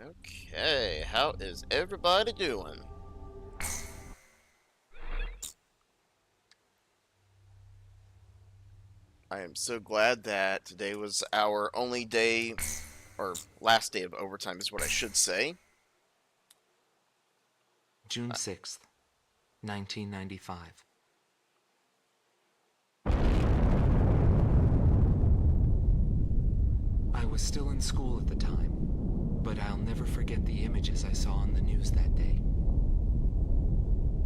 Okay, how is everybody doing? I am so glad that today was our only day, or last day of overtime is what I should say. June 6th, 1995. I was still in school at the time, but I'll never forget the images I saw on the news that day.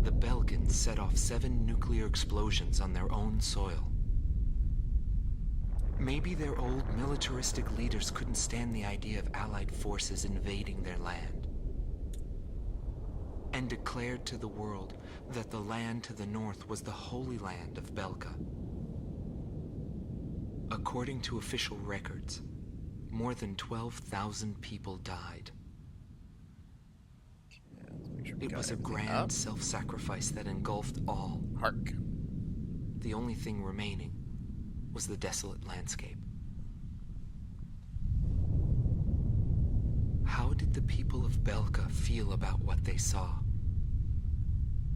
The Belgians set off 7 nuclear explosions on their own soil. Maybe their old militaristic leaders couldn't stand the idea of Allied forces invading their land, and declared to the world that the land to the north was the Holy Land of Belka. According to official records, more than 12,000 people died. It was a grand self-sacrifice that engulfed all. Hark. The only thing remaining was the desolate landscape. How did the people of Belka feel about what they saw?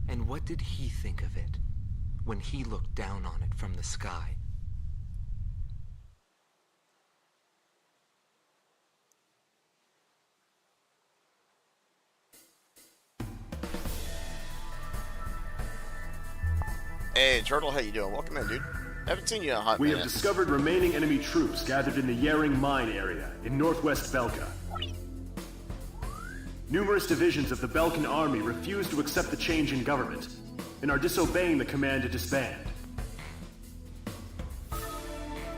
And what did he think of it when he looked down on it from the sky? Hey, Turtle, how you doing? Welcome in, dude. Haven't seen you in a hot We minute. have discovered remaining enemy troops gathered in the Yaring mine area in northwest Belka. Numerous divisions of the Belkan army refuse to accept the change in government and are disobeying the command to disband.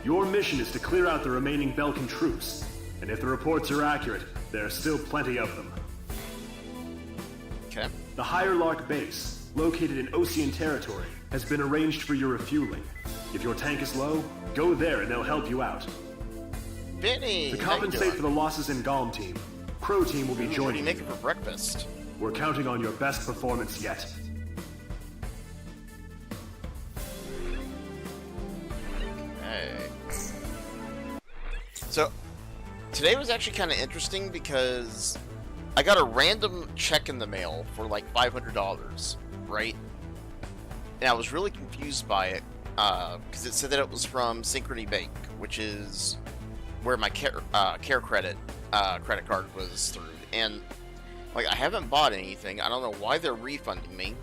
Your mission is to clear out the remaining Belkan troops, and if the reports are accurate, there are still plenty of them. Okay. The Higher Lark base, located in Ocean territory, has been arranged for your refueling. If your tank is low, go there and they'll help you out. Benny, To compensate for the losses in Galm team, Crow team will be what are joining you you. making for breakfast? We're counting on your best performance yet. Hey. So, today was actually kind of interesting because I got a random check in the mail for like $500, right? And I was really confused by it because it said that it was from Synchrony Bank, which is where my care credit card was through. And like, I haven't bought anything. I don't know why they're refunding me.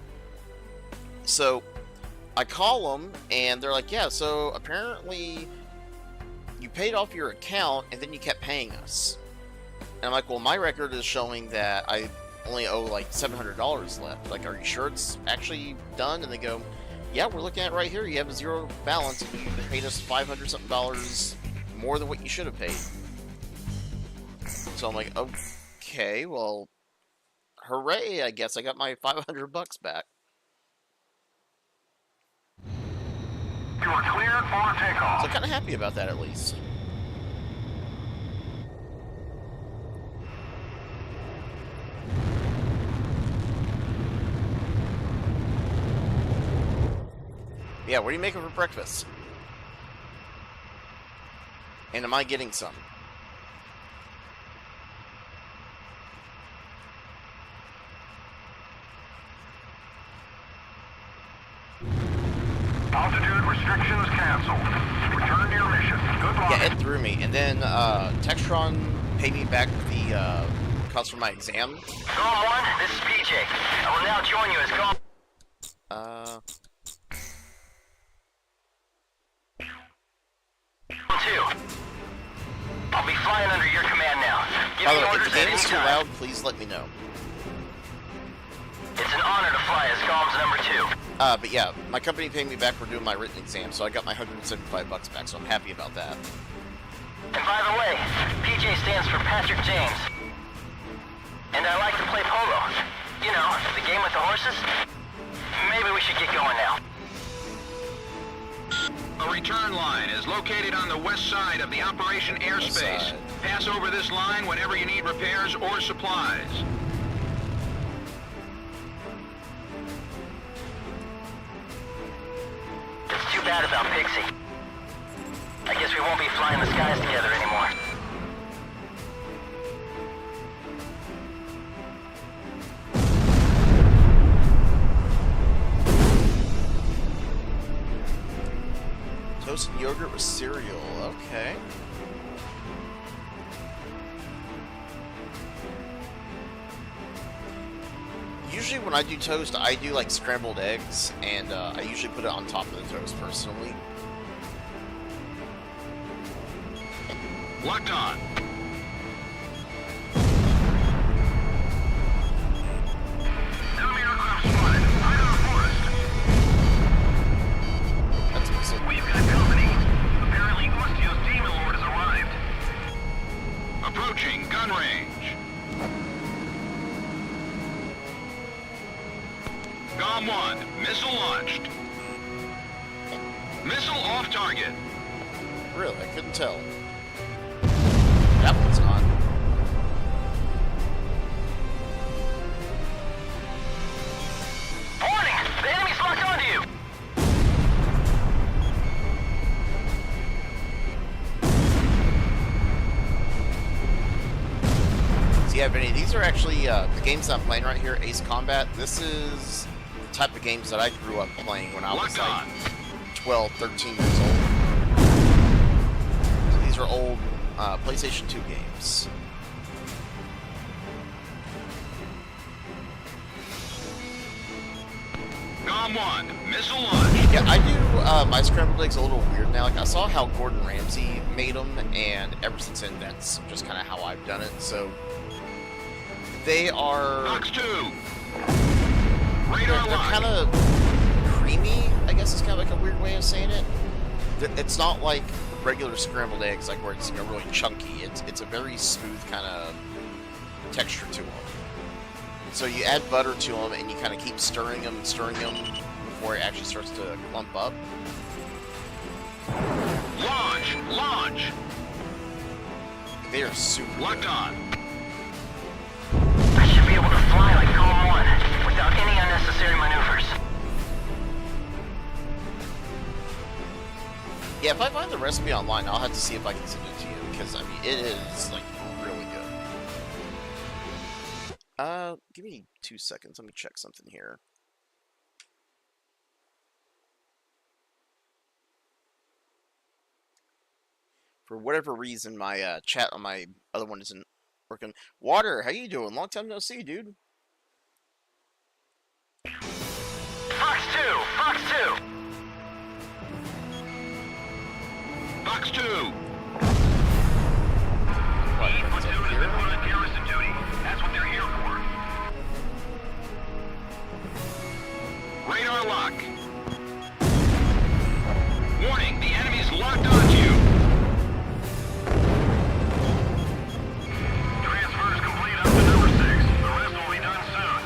So I call them and they're like, yeah, so apparently you paid off your account and then you kept paying us. And I'm like, well, my record is showing that I only owe like $700 left. Like, are you sure it's actually done? And they go, yeah, we're looking at it right here. You have a zero balance and you paid us $500 something more than what you should have paid. So I'm like, okay, well, hooray, I guess I got my $500 back. You are cleared for takeoff. So kind of happy about that at least. Yeah, what are you making for breakfast? And am I getting some? Altitude restrictions canceled. Return to your mission. Good luck. Yeah, it threw me. And then Textron paid me back the cost for my exam. Golem 1, this is PJ. I will now join you as Golem 2. I'll be flying under your command now. Give By me the way, if orders the at game any is too time. loud, please let me know. It's an honor to fly as Golem's number 2. But yeah, my company paid me back for doing my written exam, so I got my $175 back, so I'm happy about that. And by the way, PJ stands for Patrick James. And I like to play polo. You know, the game with the horses. Maybe we should get going now. A return line is located on the west side of the operation airspace. side. Pass over this line whenever you need repairs or supplies. It's too bad about Pixie. I guess we won't be flying the skies together anymore. toast and yogurt with cereal. Okay. Usually when I do toast, I do like scrambled eggs, and I usually put it on top of the toast personally. Locked on. Enemy aircraft spotted. Hide in the forest. That's awesome. We've got company. Apparently, Ostio's demon lord has arrived. Approaching gun range. GOM 1, missile launched. Missile off target. Really, I couldn't tell. That one's not. Warning! The enemy's locked onto you! So yeah, Vinny, these are actually the games I'm playing right here, Ace Combat. This is the type of games that I grew up playing when I was Locked like on. 12, 13 years old. So these are old PlayStation 2 games. GOM 1, missile launched. Yeah, I do my scrambled eggs a little weird now. Like, I saw how Gordon Ramsay made them, and ever since then, that's just kind of how I've done it. So they are... Fox 2. They're Radar kind lock. of creamy, I guess is kind of like a weird way of saying it. It's not like regular scrambled eggs, like where it's, you know, really chunky. It's a very smooth kind of texture to them. So you add butter to them, and you kind of keep stirring them before it actually starts to clump up. Launch. Launch. They are super Locked good. on. I should be able to fly like GOM 1 without any unnecessary maneuvers. Yeah, if I find the recipe online, I'll have to see if I can send it to you, because, I mean, it is, like, really good. Give me 2 seconds. Let me check something here. For whatever reason, my chat on my other one isn't working. Water, how you doing? Long time no see, dude. Fox 2! Fox 2! Fox 2. Each platoon has been put on garrison duty. That's what they're here for. Radar lock. Warning, the enemy's locked onto you. Transfer is complete up to number 6. The rest will be done soon.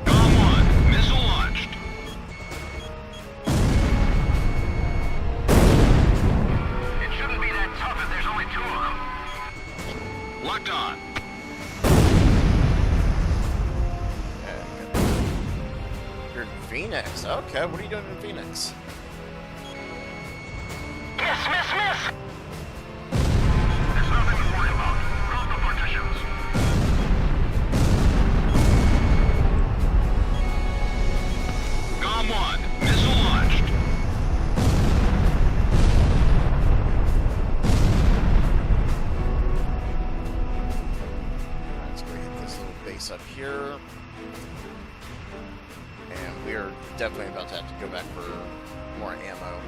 GOM 1, missile launched. It shouldn't be that tough if there's only 2 of them. Locked on. You're in Phoenix. Okay, what are you doing in Phoenix? Miss, miss, miss! There's nothing to worry about. Drop the partitions. GOM 1, missile launched. Let's go hit this little base up here. And we are definitely about to have to go back for more ammo.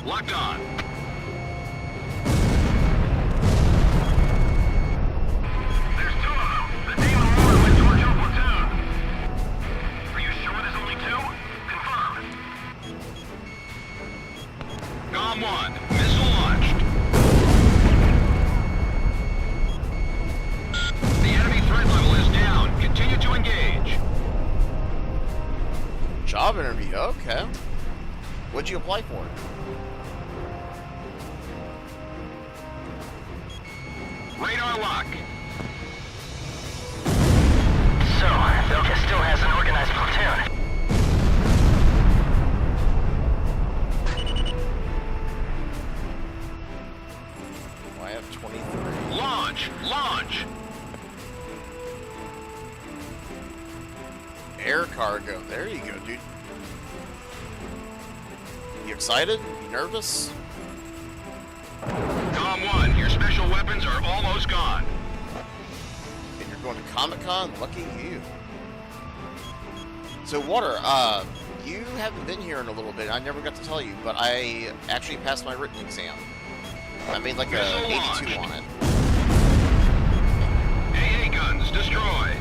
Locked on. There's 2 of them. The demon lord went towards your platoon. Are you sure there's only 2? Confirm. GOM 1, missile launched. The enemy threat level is down. Continue to engage. Job interview, okay. What'd you apply for? Radar lock. So, Velka still has an organized platoon. I have 23. Launch. Launch. There you go, dude. You excited? You nervous? Com 1, your special weapons are almost gone. And you're going to Comic-Con? Lucky you. So, Water, you haven't been here in a little bit. I never got to tell you, but I actually passed my written exam. I made like a 82 on it. AA guns destroyed.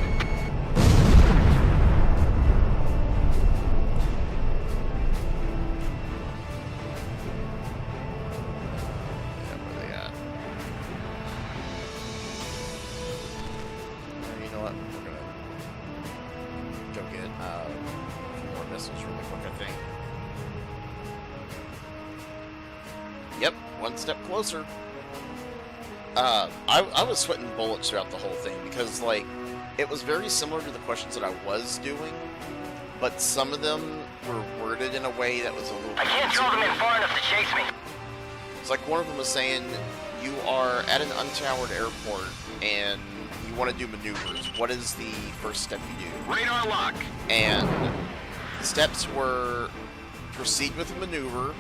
Yeah, where they at? You know what? We're gonna go get a few more missiles really quick, I think. Yep, one step closer. I was sweating bullets throughout the whole thing because, like, it was very similar to the questions that I was doing, but some of them were worded in a way that was a little. I can't throw them in far enough to chase me. It's like one of them was saying, you are at an untowered airport and you want to do maneuvers. What is the first step you do? Radar lock. And the steps were proceed with the maneuver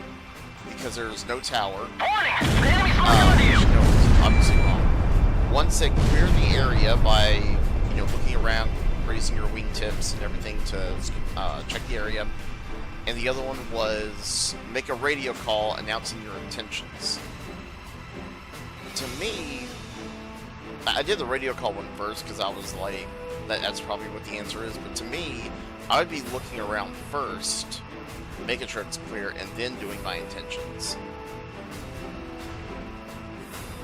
because there's no tower. Warning! The enemy's locked onto you! No, it's obviously wrong. One said clear the area by, looking around, raising your wingtips and everything to check the area. And the other one was make a radio call announcing your intentions. To me, I did the radio call one first because I was like, that's probably what the answer is. But to me, I would be looking around first, making sure it's clear, and then doing my intentions.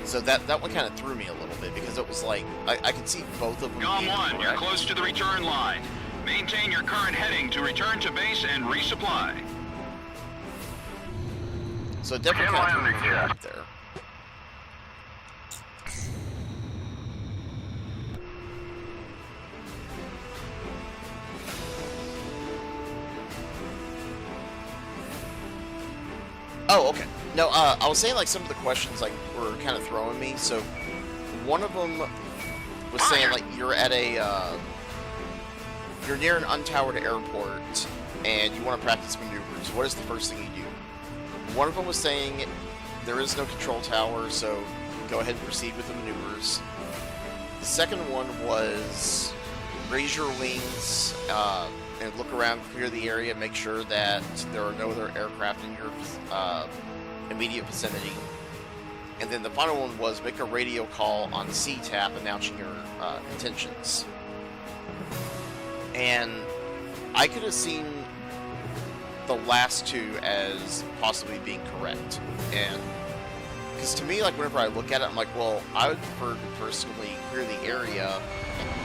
So that one kind of threw me a little bit because it was like I could see both of them. Com being 1, you're correct. close to the return line. Maintain your current heading to return to base and resupply. So it definitely kind of threw me a little bit there. Oh, okay. No, I was saying like some of the questions like were kind of throwing me. So one of them was saying like you're at a you're near an untowered airport and you want to practice maneuvers. What is the first thing you do? One of them was saying there is no control tower, so go ahead and proceed with the maneuvers. The second one was raise your wings and look around, clear the area, make sure that there are no other aircraft in your immediate vicinity. And then the final one was make a radio call on CTAP announcing your intentions. And I could have seen the last two as possibly being correct. And because to me, like, whenever I look at it, I'm like, well, I would prefer to personally clear the area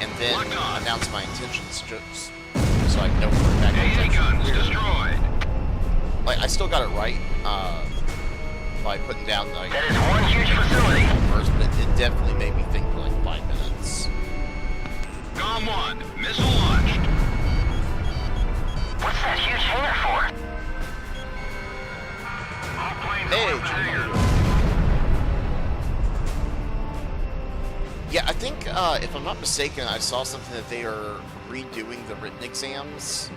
and then announce my intentions just so I know for a fact AA guns clear. destroyed. Like, I still got it right by putting down like That is one huge facility. first, but it definitely made me think for like 5 minutes. Com 1, missile launched. What's that huge hangar for? All planes Hey, are hangar. Yeah, I think, if I'm not mistaken, I saw something that they are redoing the written exams.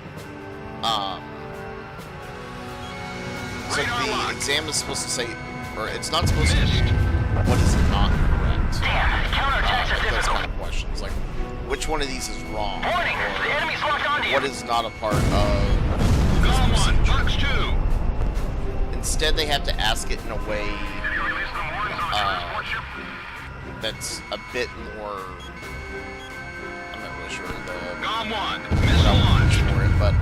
So the exam is supposed to say, or it's not supposed to be what is not correct. Damn, counterattacks are Those difficult. kind of questions, like which one of these is wrong, Warning! The or enemy's locked onto you! what is not a part of this Com 1, procedure. Box 2. Instead, they have to ask it in a way Did you release the warnings on transport ship? that's a bit more. I'm not really sure the Com 1, missile launched. for it, but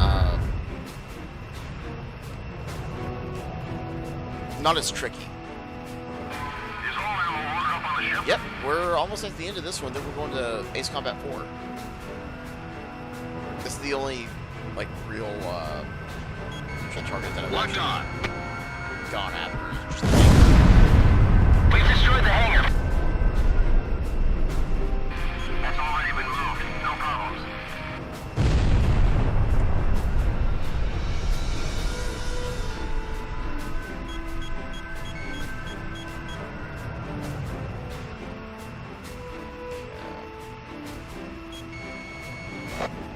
not as tricky. Is all ammo loaded up on the ship? Yep, we're almost at the end of this one. Then we're going to Ace Combat 4. This is the only like real target that I've Locked actually on. gone after. Just the thing. We've destroyed the hangar. That's already been moved. No problems.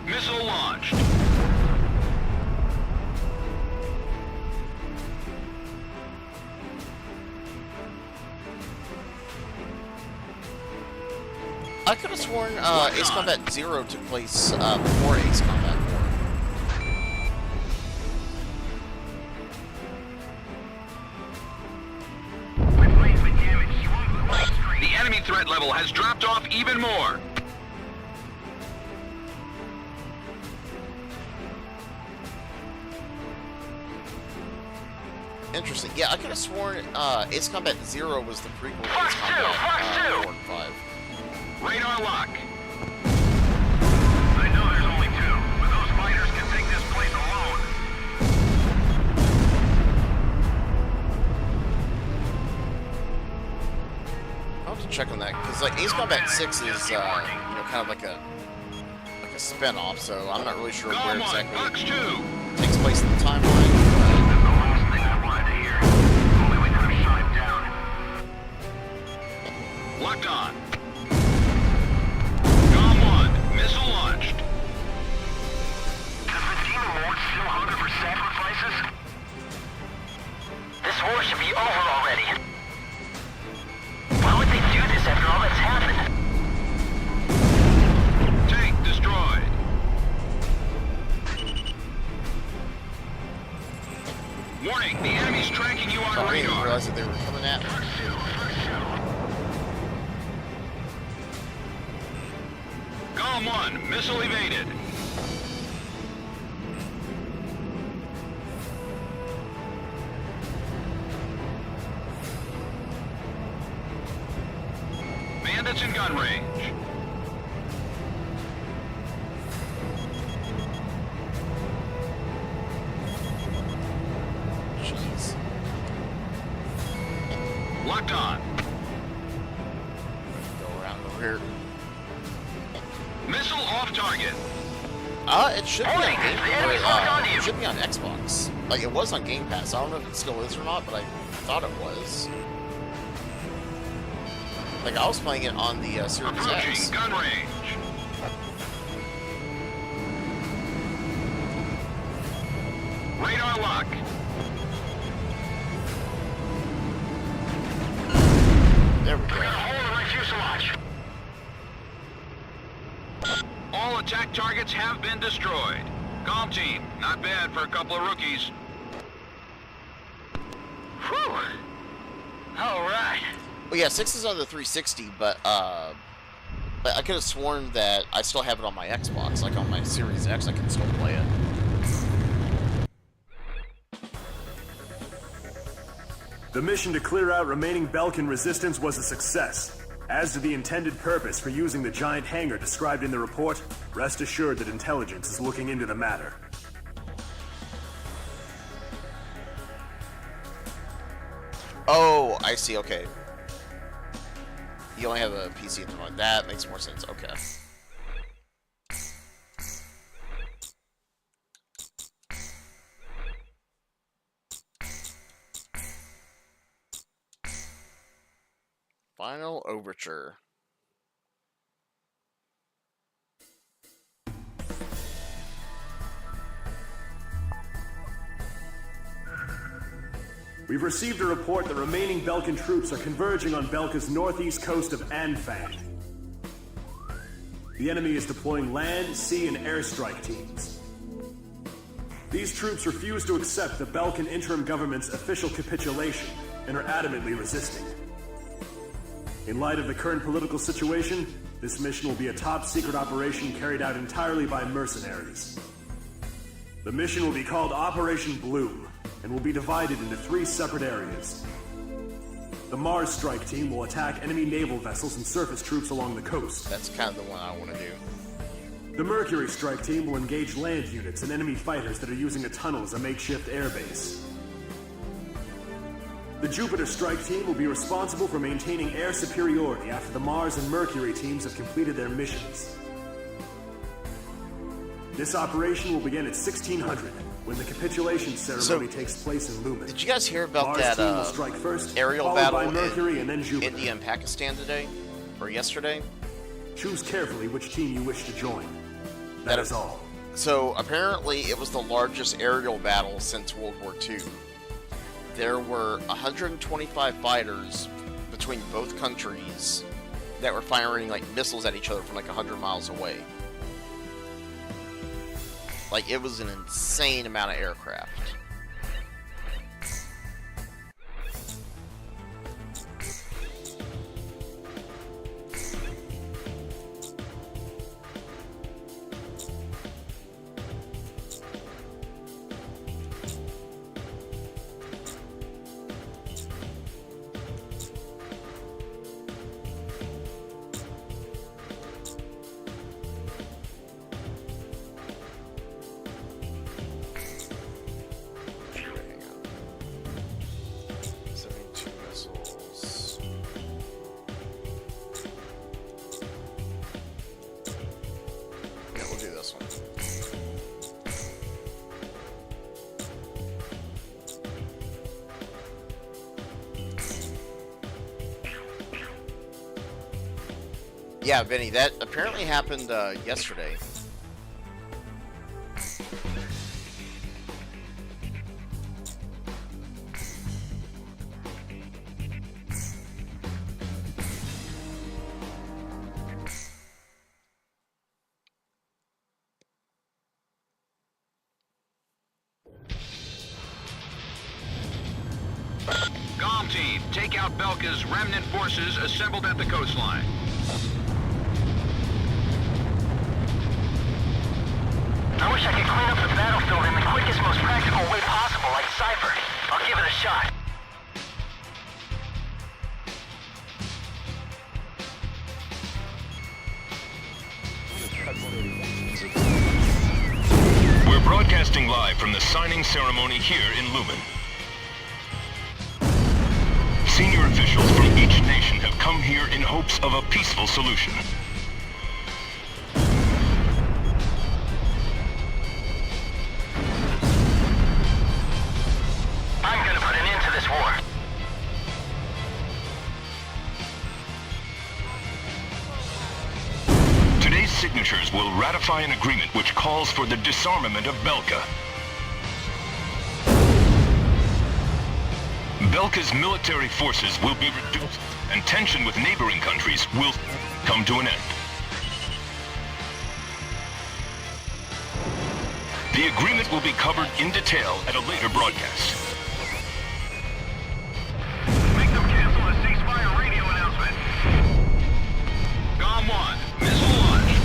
Missile launched. I could have sworn Ace Combat 0 took place before Ace Combat 4. Replacement damage swung light stream. The enemy threat level has dropped off even more. Interesting. Yeah, I could have sworn Ace Combat 0 was the prequel to Fox Ace 2, Combat Fox 2. 4 and 5. Radar lock. I know there's only two, but those fighters can take this place alone. I'll have to check on that because like Ace Combat 6 is you know, kind of like a spin-off, so I'm not really sure where Gone one. exactly Fox 2. it takes place in the timeline. That's the last thing I wanted to hear. Only we could have shot him down. Locked on. Gone 1. Missile launched. Does the Demon Lord still hunger for sacrifices? This war should be over already. Why would they do this after all that's happened? Tank destroyed. Warning, the enemy's tracking you on I didn't even radar. realize that they were coming at me. Gone 1. Missile evaded. Bandits in gun range. Jeez. Locked on. Go around over here. Missile off target. It should be on Warning, Game the enemy's locked onto you. It should be on Xbox. Like, it was on Game Pass. I don't know if it still is or not, but I thought it was. Like, I was playing it on the Series Approaching X. gun range. Radar lock. There we We're gonna go. hold the right fuselage. All attack targets have been destroyed. Calm team. Not bad for a couple of rookies. Whew. All right. Well, yeah, 6 is on the 360, but I could have sworn that I still have it on my Xbox. Like, on my Series X, I can still play it. The mission to clear out remaining Belkin resistance was a success. As to the intended purpose for using the giant hangar described in the report, rest assured that intelligence is looking into the matter. Oh, I see, okay. You only have a PC and like that makes more sense, okay. Final Overture. We've received a report that remaining Belkin troops are converging on Belka's northeast coast of Anfang. The enemy is deploying land, sea, and airstrike teams. These troops refuse to accept the Belkan interim government's official capitulation and are adamantly resisting. In light of the current political situation, this mission will be a top-secret operation carried out entirely by mercenaries. The mission will be called Operation Bloom, and will be divided into 3 separate areas. The Mars Strike Team will attack enemy naval vessels and surface troops along the coast. That's kind of the one I want to do. The Mercury Strike Team will engage land units and enemy fighters that are using a tunnel as a makeshift airbase. The Jupiter Strike Team will be responsible for maintaining air superiority after the Mars and Mercury teams have completed their missions. This operation will begin at 1600, when the capitulation ceremony takes place in Lumen. Did you guys hear about Mars that team will strike first, aerial followed battle by Mercury and then in Jupiter. India and Pakistan today? Or yesterday? Choose carefully which team you wish to join. That is all. So, apparently it was the largest aerial battle since World War II. There were 125 fighters between both countries that were firing like missiles at each other from like 100 miles away. Like, it was an insane amount of aircraft. Yeah, Vinny, that apparently happened yesterday. Comm team, take out Belka's remnant forces assembled at the coastline. I wish I could clean up the battlefield in the quickest, most practical way possible, like Cypher. I'll give it a shot. We're broadcasting live from the signing ceremony here in Lumen. Senior officials from each nation have come here in hopes of a peaceful solution. I'm gonna put an end to this war. Today's signatures will ratify an agreement which calls for the disarmament of Belka. Belka's military forces will be reduced, and tension with neighboring countries will come to an end. The agreement will be covered in detail at a later broadcast. Make them cancel the ceasefire radio announcement. Comm 1, missile launched.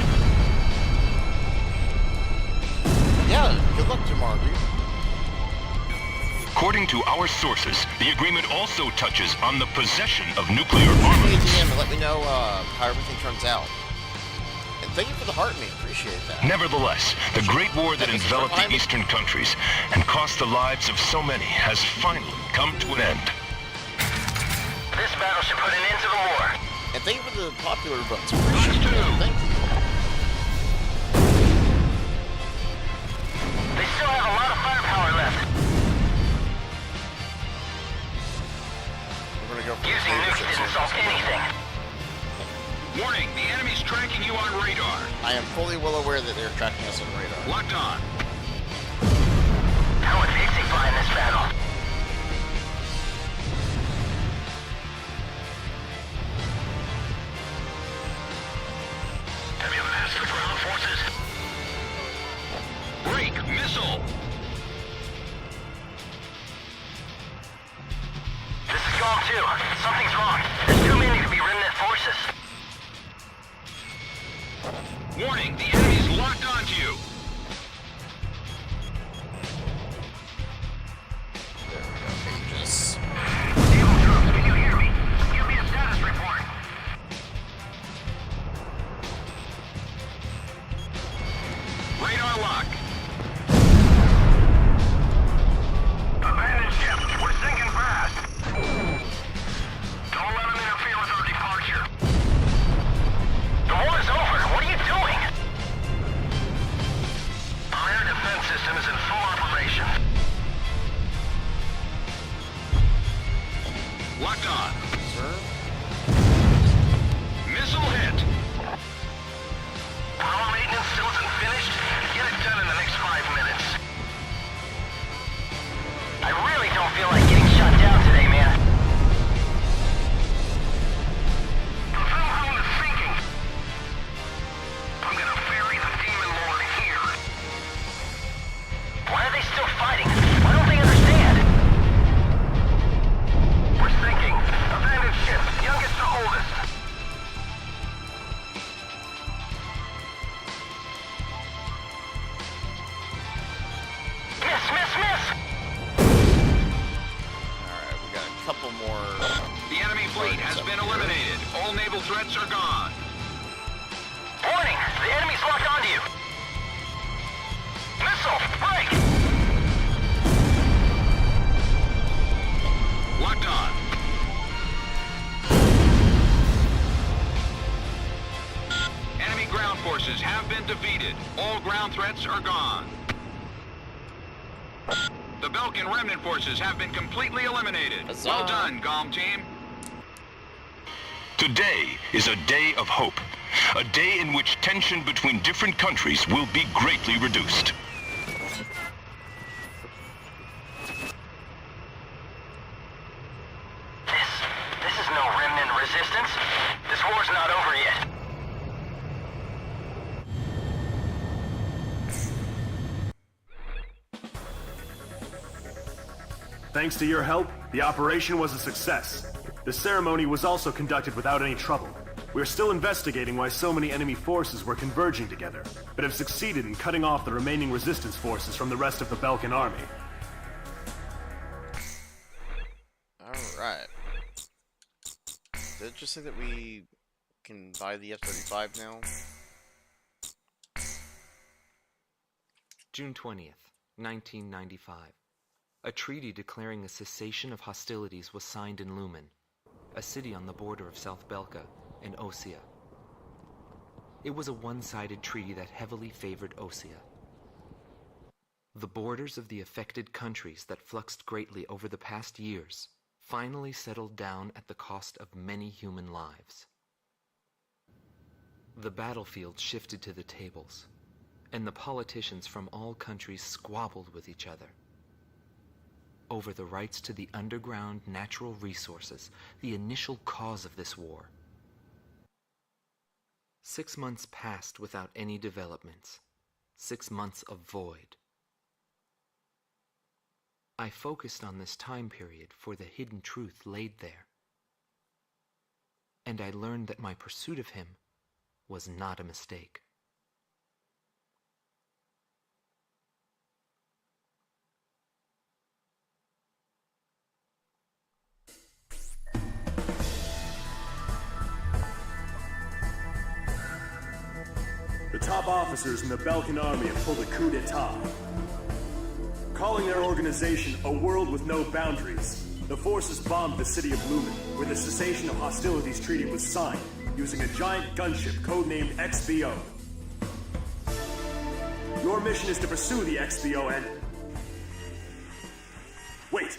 Yeah, good luck tomorrow, dude. According to our sources, the agreement also touches on the possession of nuclear Give me a armaments. DM and let me know how everything turns out. And thank you for the heart me, appreciate that. Nevertheless, the great war that enveloped the eastern countries and cost the lives of so many has finally come to an end. This battle should put an end to the war. And thank you for the popular votes. Appreciate that. Thank you. They still have a lot of firepower left. We're gonna go for Using nukes didn't solve anything. Warning, the enemy's tracking you on radar. I am fully well aware that they're tracking us on radar. Locked on. How would Pixie fly in this battle? Have you asked the ground forces? Break, missile. This is Gone 2. Something's wrong. There's too many to be remnant forces. Warning, the enemy's locked onto you. There we go, pages. Naval troops, can you hear me? Give me a status report. Radar lock. Abandoned ship. We're sinking fast. Don't let them interfere with our departure. The war is over. What are you doing? Our air defense system is in full operation. Locked on. Sir? Missile hit. Power maintenance still isn't finished. Get it done in the next 5 minutes. I really don't feel like getting shot down today, man. Somehow in the more... The enemy fleet has been eliminated. All naval threats are gone. Warning! The enemy's locked onto you! Missile! Break! Locked on. Enemy ground forces have been defeated. All ground threats are gone. The Belkin remnant forces have been completely eliminated. Huzzah. Well done, GOM team. Today is a day of hope. A day in which tension between different countries will be greatly reduced. This is no remnant resistance. This war's not over yet. Thanks to your help, the operation was a success. The ceremony was also conducted without any trouble. We're still investigating why so many enemy forces were converging together, but have succeeded in cutting off the remaining resistance forces from the rest of the Belkin army. Alright. Did it just say that we can buy the F-35 now? June 20th, 1995. A treaty declaring a cessation of hostilities was signed in Lumen, a city on the border of South Belka and Osea. It was a one-sided treaty that heavily favored Osea. The borders of the affected countries that fluxed greatly over the past years finally settled down at the cost of many human lives. The battlefield shifted to the tables, and the politicians from all countries squabbled with each other over the rights to the underground natural resources, the initial cause of this war. 6 months passed without any developments. 6 months of void. I focused on this time period for the hidden truth laid there. And I learned that my pursuit of him was not a mistake. The top officers in the Belkin army have pulled a coup d'etat. Calling their organization a world with no boundaries, the forces bombed the city of Lumen, where the cessation of hostilities treaty was signed, using a giant gunship codenamed XBO. Your mission is to pursue the XBO and... Wait!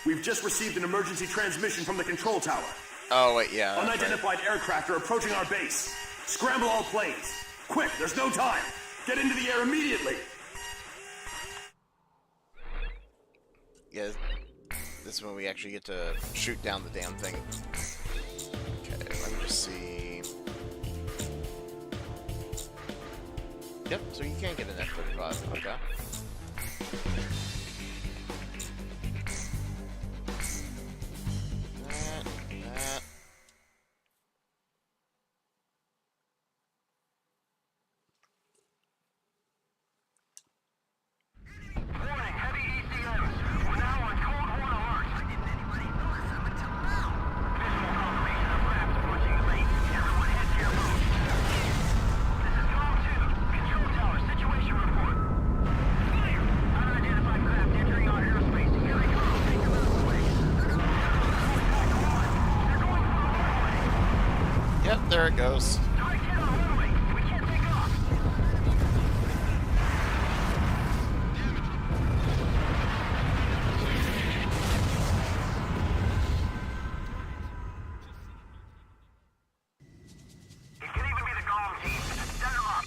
We've just received an emergency transmission from the control tower. Oh, wait, yeah. that's Unidentified aircraft are approaching our base. Scramble all planes. Quick, there's no time. Get into the air immediately. Yeah, this is when we actually get to shoot down the damn thing. Okay, let me just see. Yep, so you can get an F-35, okay. That. Warning, heavy ECMs. We're now on Cold Horn alert. I didn't anybody notice them until now. Visual confirmation of rafts approaching the base. Everyone head to your boat. This is Calm 2. Control tower, situation report. Fire! Unidentified craft entering our airspace. Here they come. Take them out of the way. They're going for the runway. Yep, there it goes. Target hit on runway. We can't take off. It could even be the GOM team. Set them up.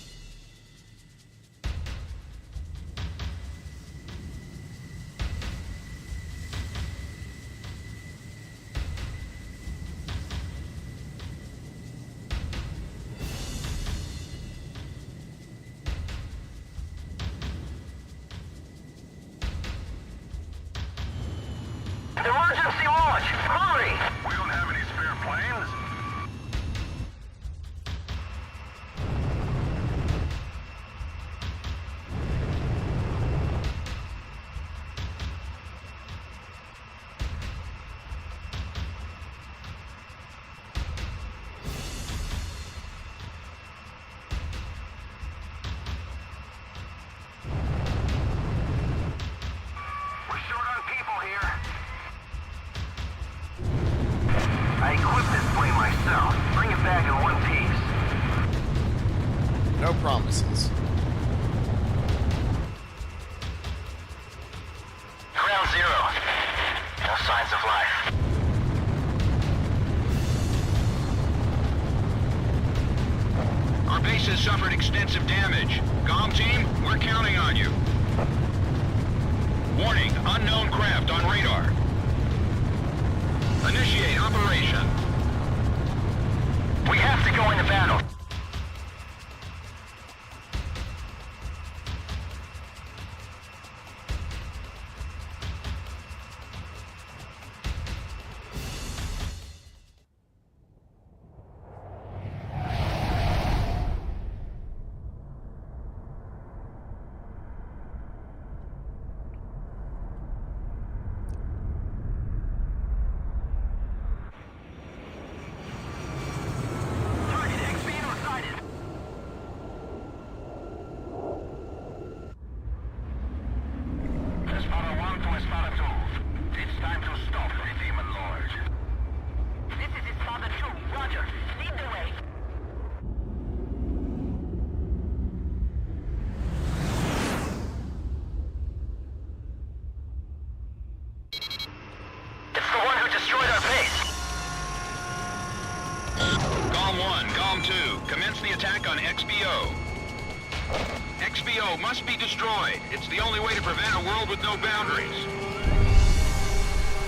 Emergency launch! Hurry! We don't have any spare planes. promises. Ground zero. No signs of life. Our base has suffered extensive damage. Comm team, we're counting on you. Warning, unknown craft on radar. Initiate operation. We have to go into battle. Commence the attack on XBO. XBO must be destroyed. It's the only way to prevent a world with no boundaries.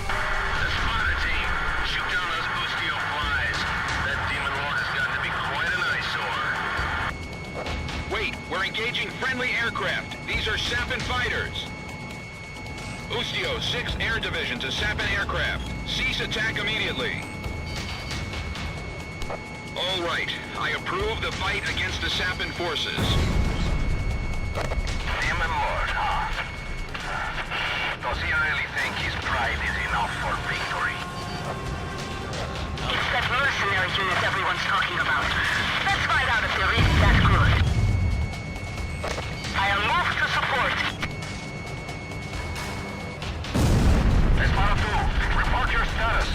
The spotter team, shoot down those Ustio flies. That demon lord has gotten to be quite an eyesore. Wait, we're engaging friendly aircraft. These are Sapin fighters. Ustio, 6th Air Division to Sapin aircraft. Cease attack immediately. All right, I approve the fight against the Sapin forces. Demon lord, huh? Does he really think his pride is enough for victory? It's that mercenary unit everyone's talking about. Let's find out if they're really that good. I am moved to support. Espada 2, report your status.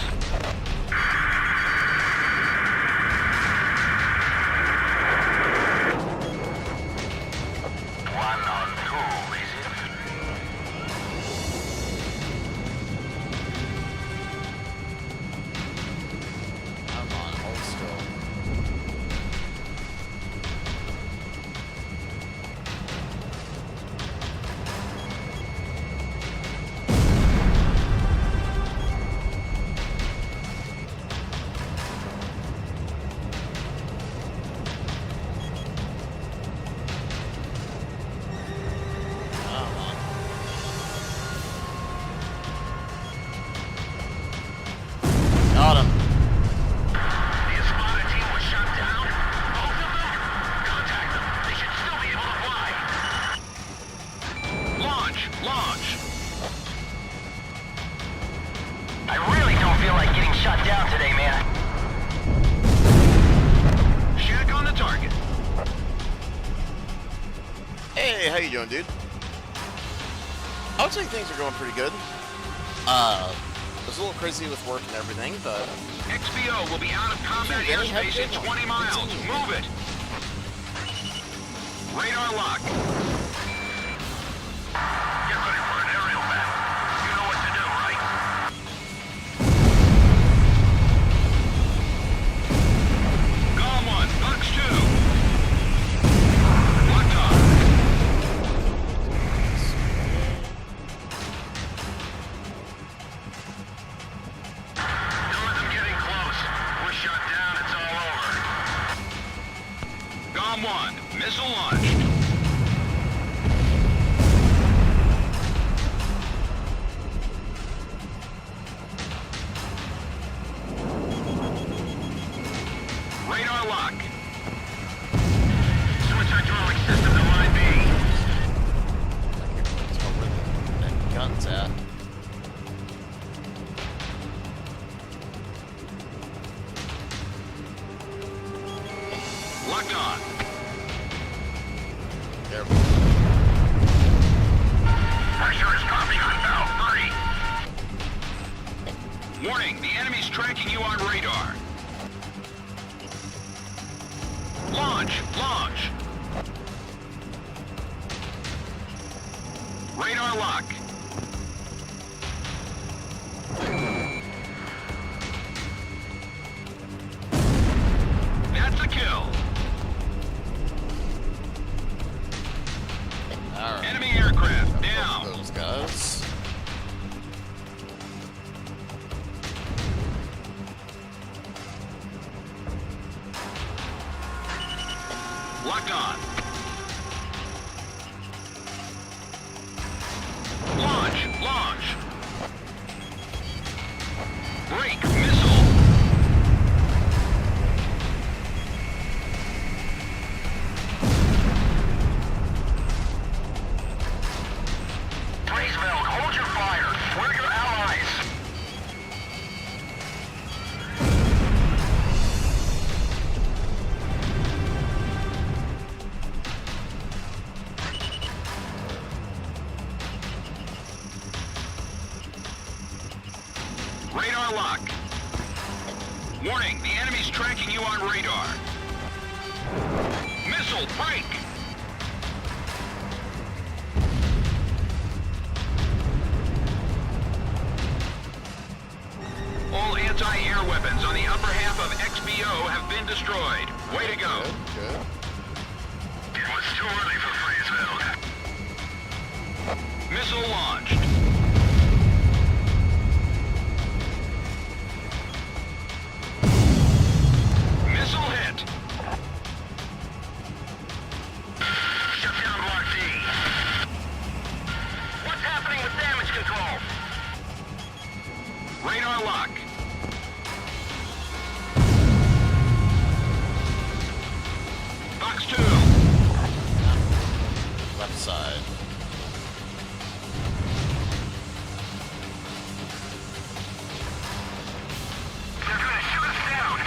Got him. The Espada team was shot down. Both of them? Contact them. They should still be able to fly. Launch! Launch! I really don't feel like getting shot down today, man. Shack on the target. Hey, how you doing, dude? I would say things are going pretty good. It was a little crazy with work and everything, but... XBO will be out of combat Dude, Danny, airspace in how'd you 20 miles. continue? Move it! Radar lock. Get ready for an aerial battle. You know what to do, right? Golem 1, Fox 2. Locked on. Don't let them get in close. We're shot down, it's all over. Golem 1, missile launched. Radar lock. Switch hydraulic system to line B. That's where the gun's at. Locked on. There. Pressure is dropping on valve 3. Warning, the enemy's tracking you on radar. Launch! Launch! Radar lock. That's a kill. Alright. Enemy aircraft down. Those guys. Locked on. Launch. Break, missile. Blaisveld, hold your fire. We're your allies. Radar lock. Warning, the enemy's tracking you on radar. Missile, break! All anti-air weapons on the upper half of XBO have been destroyed. Way to go. Good. It was too early for Blaisveld. Missile launched. Missile hit. Shut down Block D. What's happening with damage control? Radar lock. Box 2. Left side. They're gonna shoot us down.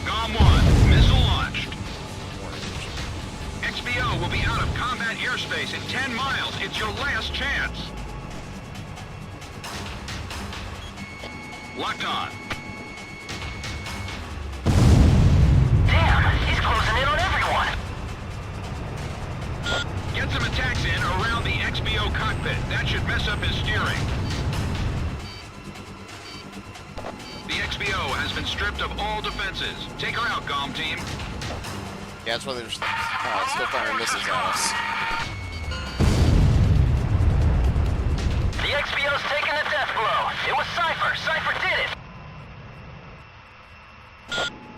GOM 1. Missile launched. XBO will be out of combat airspace in 10 miles. It's your last chance. Locked on. Damn, he's closing in on everyone. Get some attacks in around the XBO cockpit. That should mess up his steering. The XBO has been stripped of all defenses. Take her out, GOM team. Yeah, that's why they're still firing missiles at us. The XBO's taking a death blow. It was Cypher. Cypher did it.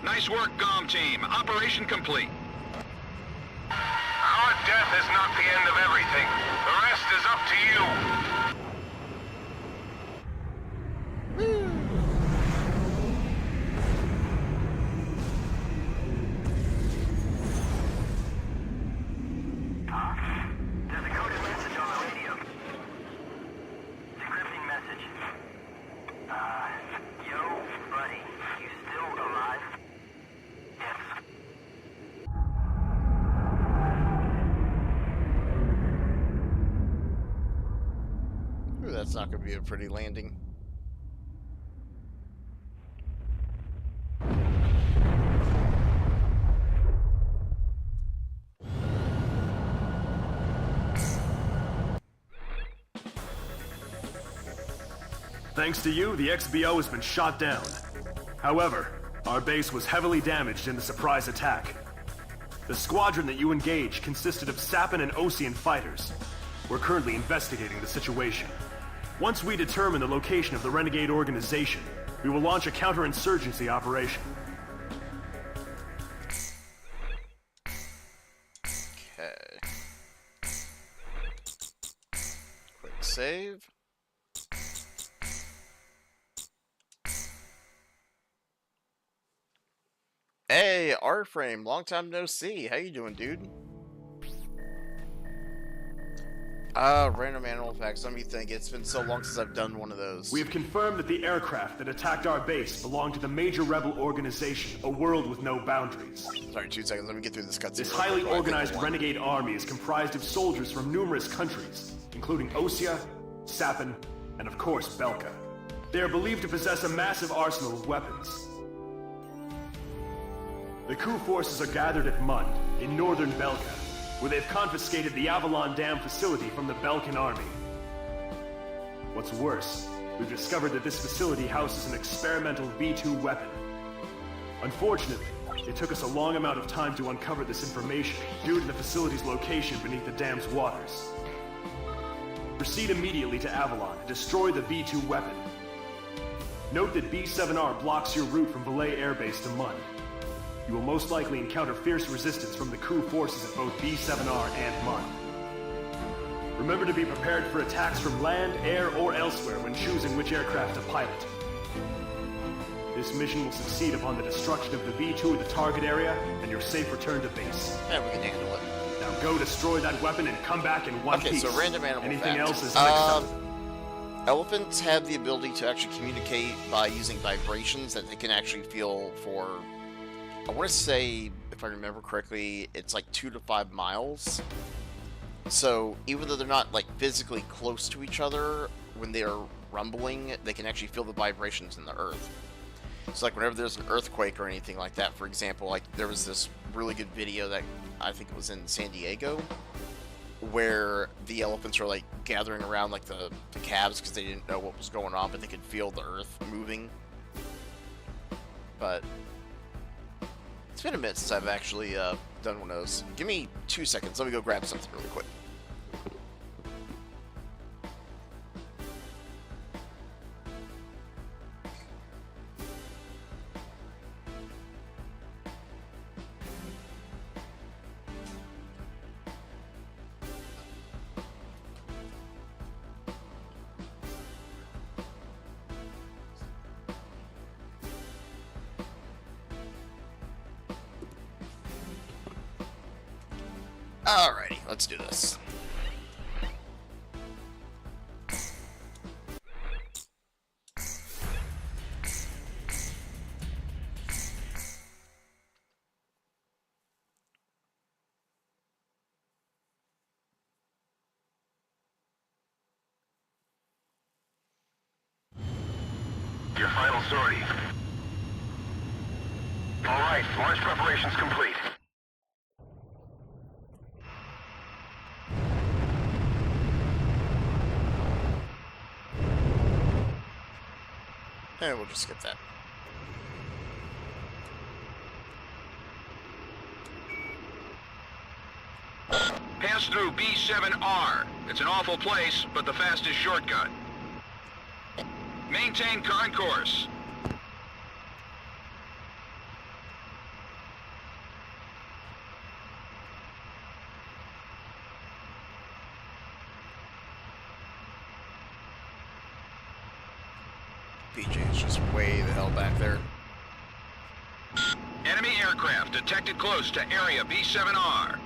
Nice work, GOM team. Operation complete. Our death is not the end of everything. The rest is up to you. There's a coded message on the radio. Decrypting message. Yo, buddy, you still alive? Yes. Ooh, that's not going to be a pretty landing. Thanks to you, the XBO has been shot down. However, our base was heavily damaged in the surprise attack. The squadron that you engaged consisted of Sapin and Osean fighters. We're currently investigating the situation. Once we determine the location of the renegade organization, we will launch a counterinsurgency operation. Okay. Quick save. Hey, R-Frame, long time no see. How you doing, dude? Random animal facts. Let me think. It's been so long since I've done one of those. We have confirmed that the aircraft that attacked our base belonged to the major rebel organization, A World with No Boundaries. Sorry, 2 seconds. Let me get through this cutscene. This real quick. highly I think organized one. renegade army is comprised of soldiers from numerous countries, including Osea, Sapin, and of course Belka. They are believed to possess a massive arsenal of weapons. The coup forces are gathered at Mund, in northern Belka, where they've confiscated the Avalon Dam facility from the Belkan army. What's worse, we've discovered that this facility houses an experimental V2 weapon. Unfortunately, it took us a long amount of time to uncover this information due to the facility's location beneath the dam's waters. Proceed immediately to Avalon and destroy the V2 weapon. Note that B7R blocks your route from Valet Air Base to Mund. You will most likely encounter fierce resistance from the crew forces at both B7R and Mund. Remember to be prepared for attacks from land, air, or elsewhere when choosing which aircraft to pilot. This mission will succeed upon the destruction of the V2 at the target area and your safe return to base. Yeah, we can handle it. Now go destroy that weapon and come back in one piece. Okay, so random animal Anything fact. else is unacceptable. Elephants have the ability to actually communicate by using vibrations that they can actually feel for, I want to say, if I remember correctly, it's like 2 to 5 miles. So even though they're not like physically close to each other, when they are rumbling, they can actually feel the vibrations in the earth. So like whenever there's an earthquake or anything like that, for example, like there was this really good video that I think it was in San Diego, where the elephants are like gathering around like the calves because they didn't know what was going on, but they could feel the earth moving. But it's been a minute since I've actually done one of those. Give me 2 seconds. Let me go grab something really quick. Alrighty, let's do this. Your final sortie. All right, launch preparations complete. And we'll just skip that. Pass through B7R. It's an awful place, but the fastest shortcut. Maintain current course. PJ is just way the hell back there. Enemy aircraft detected close to area B7R.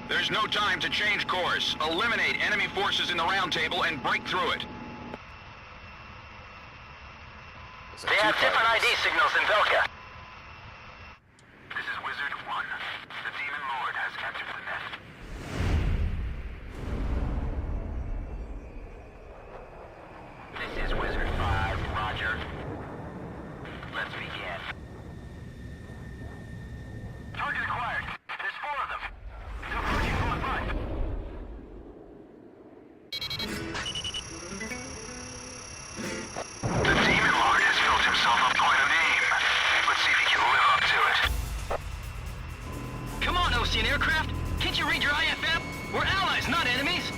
There's no time to change course. Eliminate enemy forces in the round table and break through it. They have different ID signals in Velka. This is Wizard 1. The Demon Lord has captured the nest. This is Wizard 5, Roger. Let's begin. Target acquired. There's 4 of them. They're approaching from the front. The Demon Lord has built himself up quite a name. Let's see if he can live up to it. Come on, Ocean Aircraft. Can't you read your IFM? We're allies, not enemies.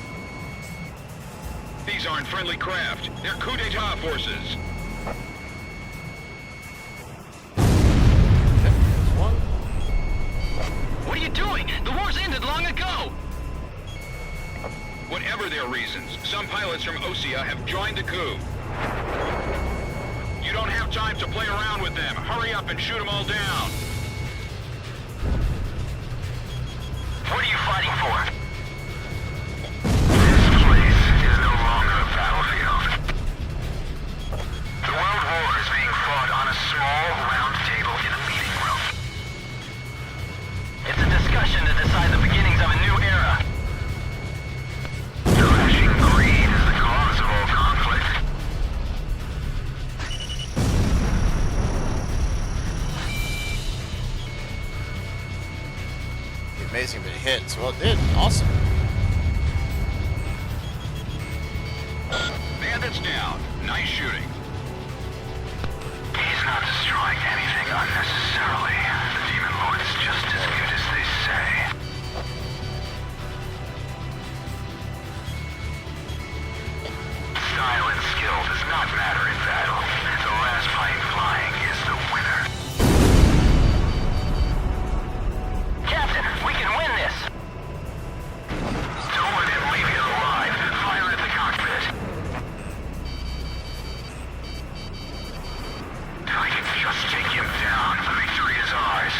These aren't friendly craft. They're coup d'etat forces. What are you doing? The war's ended long ago. Whatever their reasons, some pilots from Osea have joined the coup. You don't have time to play around with them. Hurry up and shoot them all down. What are you fighting for? This place is no longer a battlefield. The World War is being fought on a small round table in a meeting room. It's a discussion to decide the beginnings of a new era. Clashing greed is the cause of all conflict. hits. Well, it did. Awesome. Bandits down. Nice shooting. He's not destroying anything unnecessarily. The Demon Lord is just as good as they say. Style and skill does not matter in battle. The last plane flying is the winner. Captain, we can win this. Don't let him leave you alive. Fire at the cockpit. If I can just take him down, the victory is ours.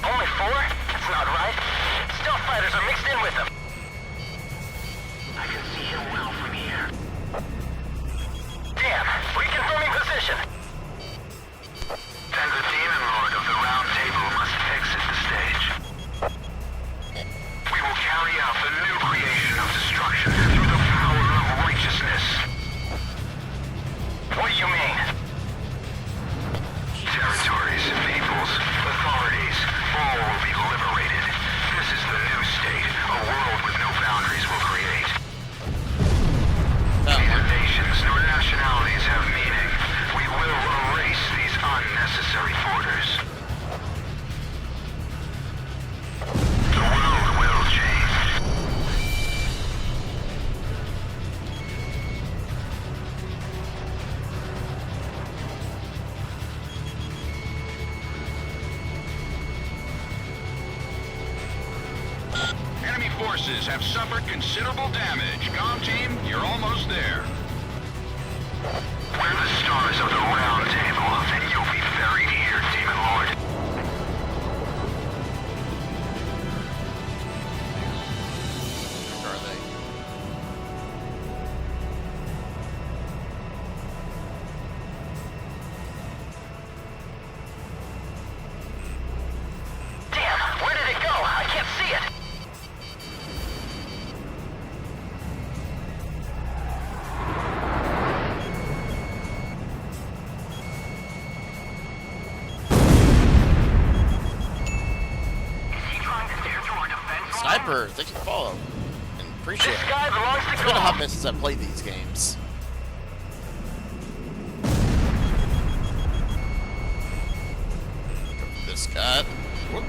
Only 4? That's not right. Stealth fighters are mixed in with them. I can see him well from here. Damn, reconfirming position. Then the Demon Lord of the Round Table must exit the stage. We will carry out the new creation of destruction through the power of righteousness. What do you mean? Territories, peoples, authorities, all will be liberated. This is the new state, a world with no boundaries will create. Neither nations nor nationalities have meaning. We will erase these unnecessary borders. The world will change. Enemy forces have suffered considerable damage. Com team, you're almost there. We're the stars of the Round Table, and you'll be buried here, Demon Lord. Where are they? Damn, where did it go? I can't see it. Sniper, thank you for follow. And appreciate This it. sky belongs to It's been a hot Grom. minute since I played these games. This guy. Whoop.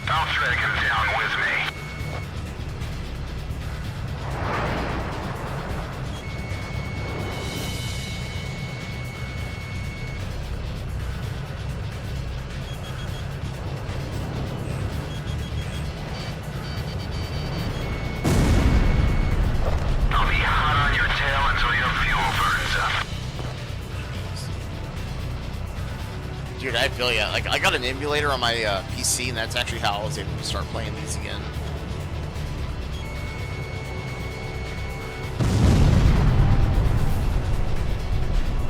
I'll drag him down with me. I'll be hot on your tail until your fuel burns up. Dude, I feel ya. Like, I got an emulator on my PC, and that's actually how I was able to start playing these again.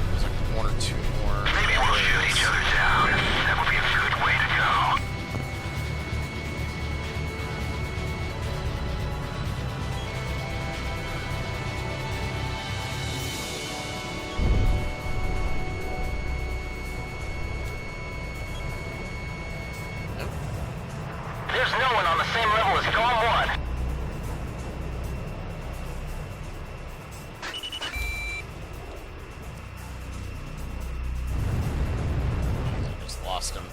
There's like 1 or 2 more. Maybe we'll shoot each other down. That would be a good way to go. There's no one on the same level as Grom 1. I just lost him.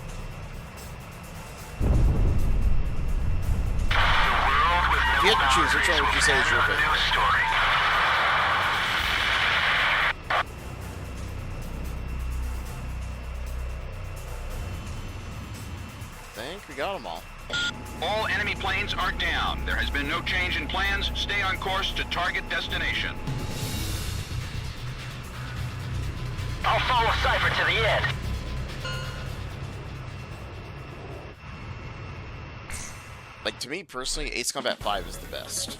If you had to choose, which one would you say is your favorite? New story. I think we got them all. All enemy planes are down. There has been no change in plans. Stay on course to target destination. I'll follow Cypher to the end. Like, to me personally, Ace Combat 5 is the best.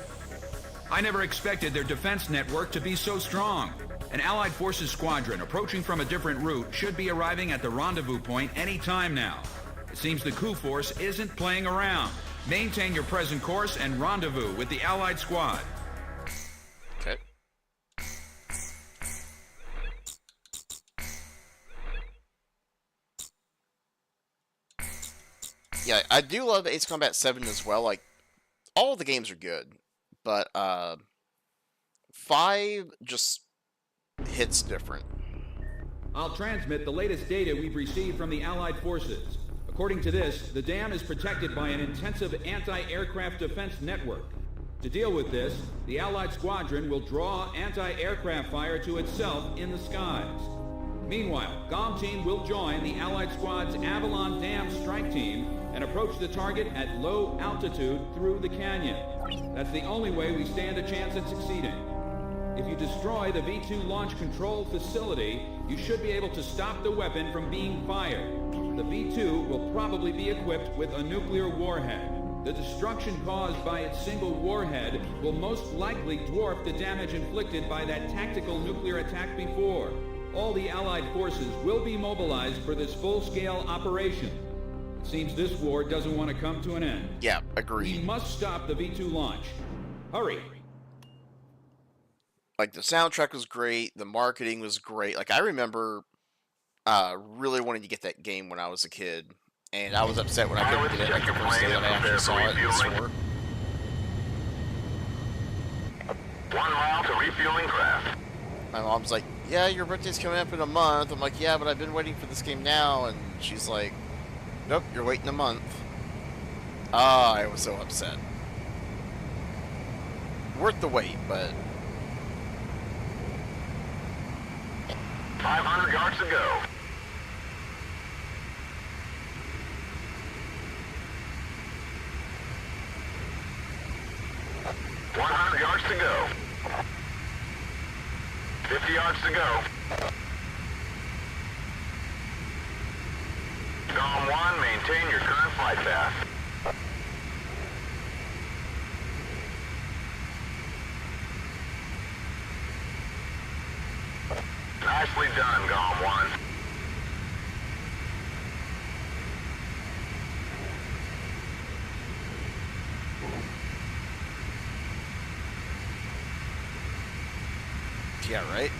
I never expected their defense network to be so strong. An Allied Forces squadron approaching from a different route should be arriving at the rendezvous point any time now. It seems the coup force isn't playing around. Maintain your present course and rendezvous with the Allied squad. Okay. Yeah, I do love Ace Combat 7 as well. Like, all the games are good, but 5 just hits different. I'll transmit the latest data we've received from the Allied forces. According to this, the dam is protected by an intensive anti-aircraft defense network. To deal with this, the Allied squadron will draw anti-aircraft fire to itself in the skies. Meanwhile, GOM team will join the Allied squad's Avalon Dam strike team and approach the target at low altitude through the canyon. That's the only way we stand a chance at succeeding. If you destroy the V-2 launch control facility, you should be able to stop the weapon from being fired. The V-2 will probably be equipped with a nuclear warhead. The destruction caused by its single warhead will most likely dwarf the damage inflicted by that tactical nuclear attack before. All the Allied forces will be mobilized for this full-scale operation. It seems this war doesn't want to come to an end. Yeah, We agreed. must stop the V-2 launch. Hurry! Like, the soundtrack was great, the marketing was great. Like, I remember really wanting to get that game when I was a kid, and I was upset when I couldn't get it like the first day that I actually saw it in the store. 1 mile to refueling craft. My mom's like, yeah, your birthday's coming up in a month. I'm like, yeah, but I've been waiting for this game now. And she's like, nope, you're waiting a month. Ah, I was so upset. Worth the wait, but 500 yards to go. Yards to go. 50 yards to go. GOM 1, maintain your current flight path. Nicely done, GOM 1. yeah, right?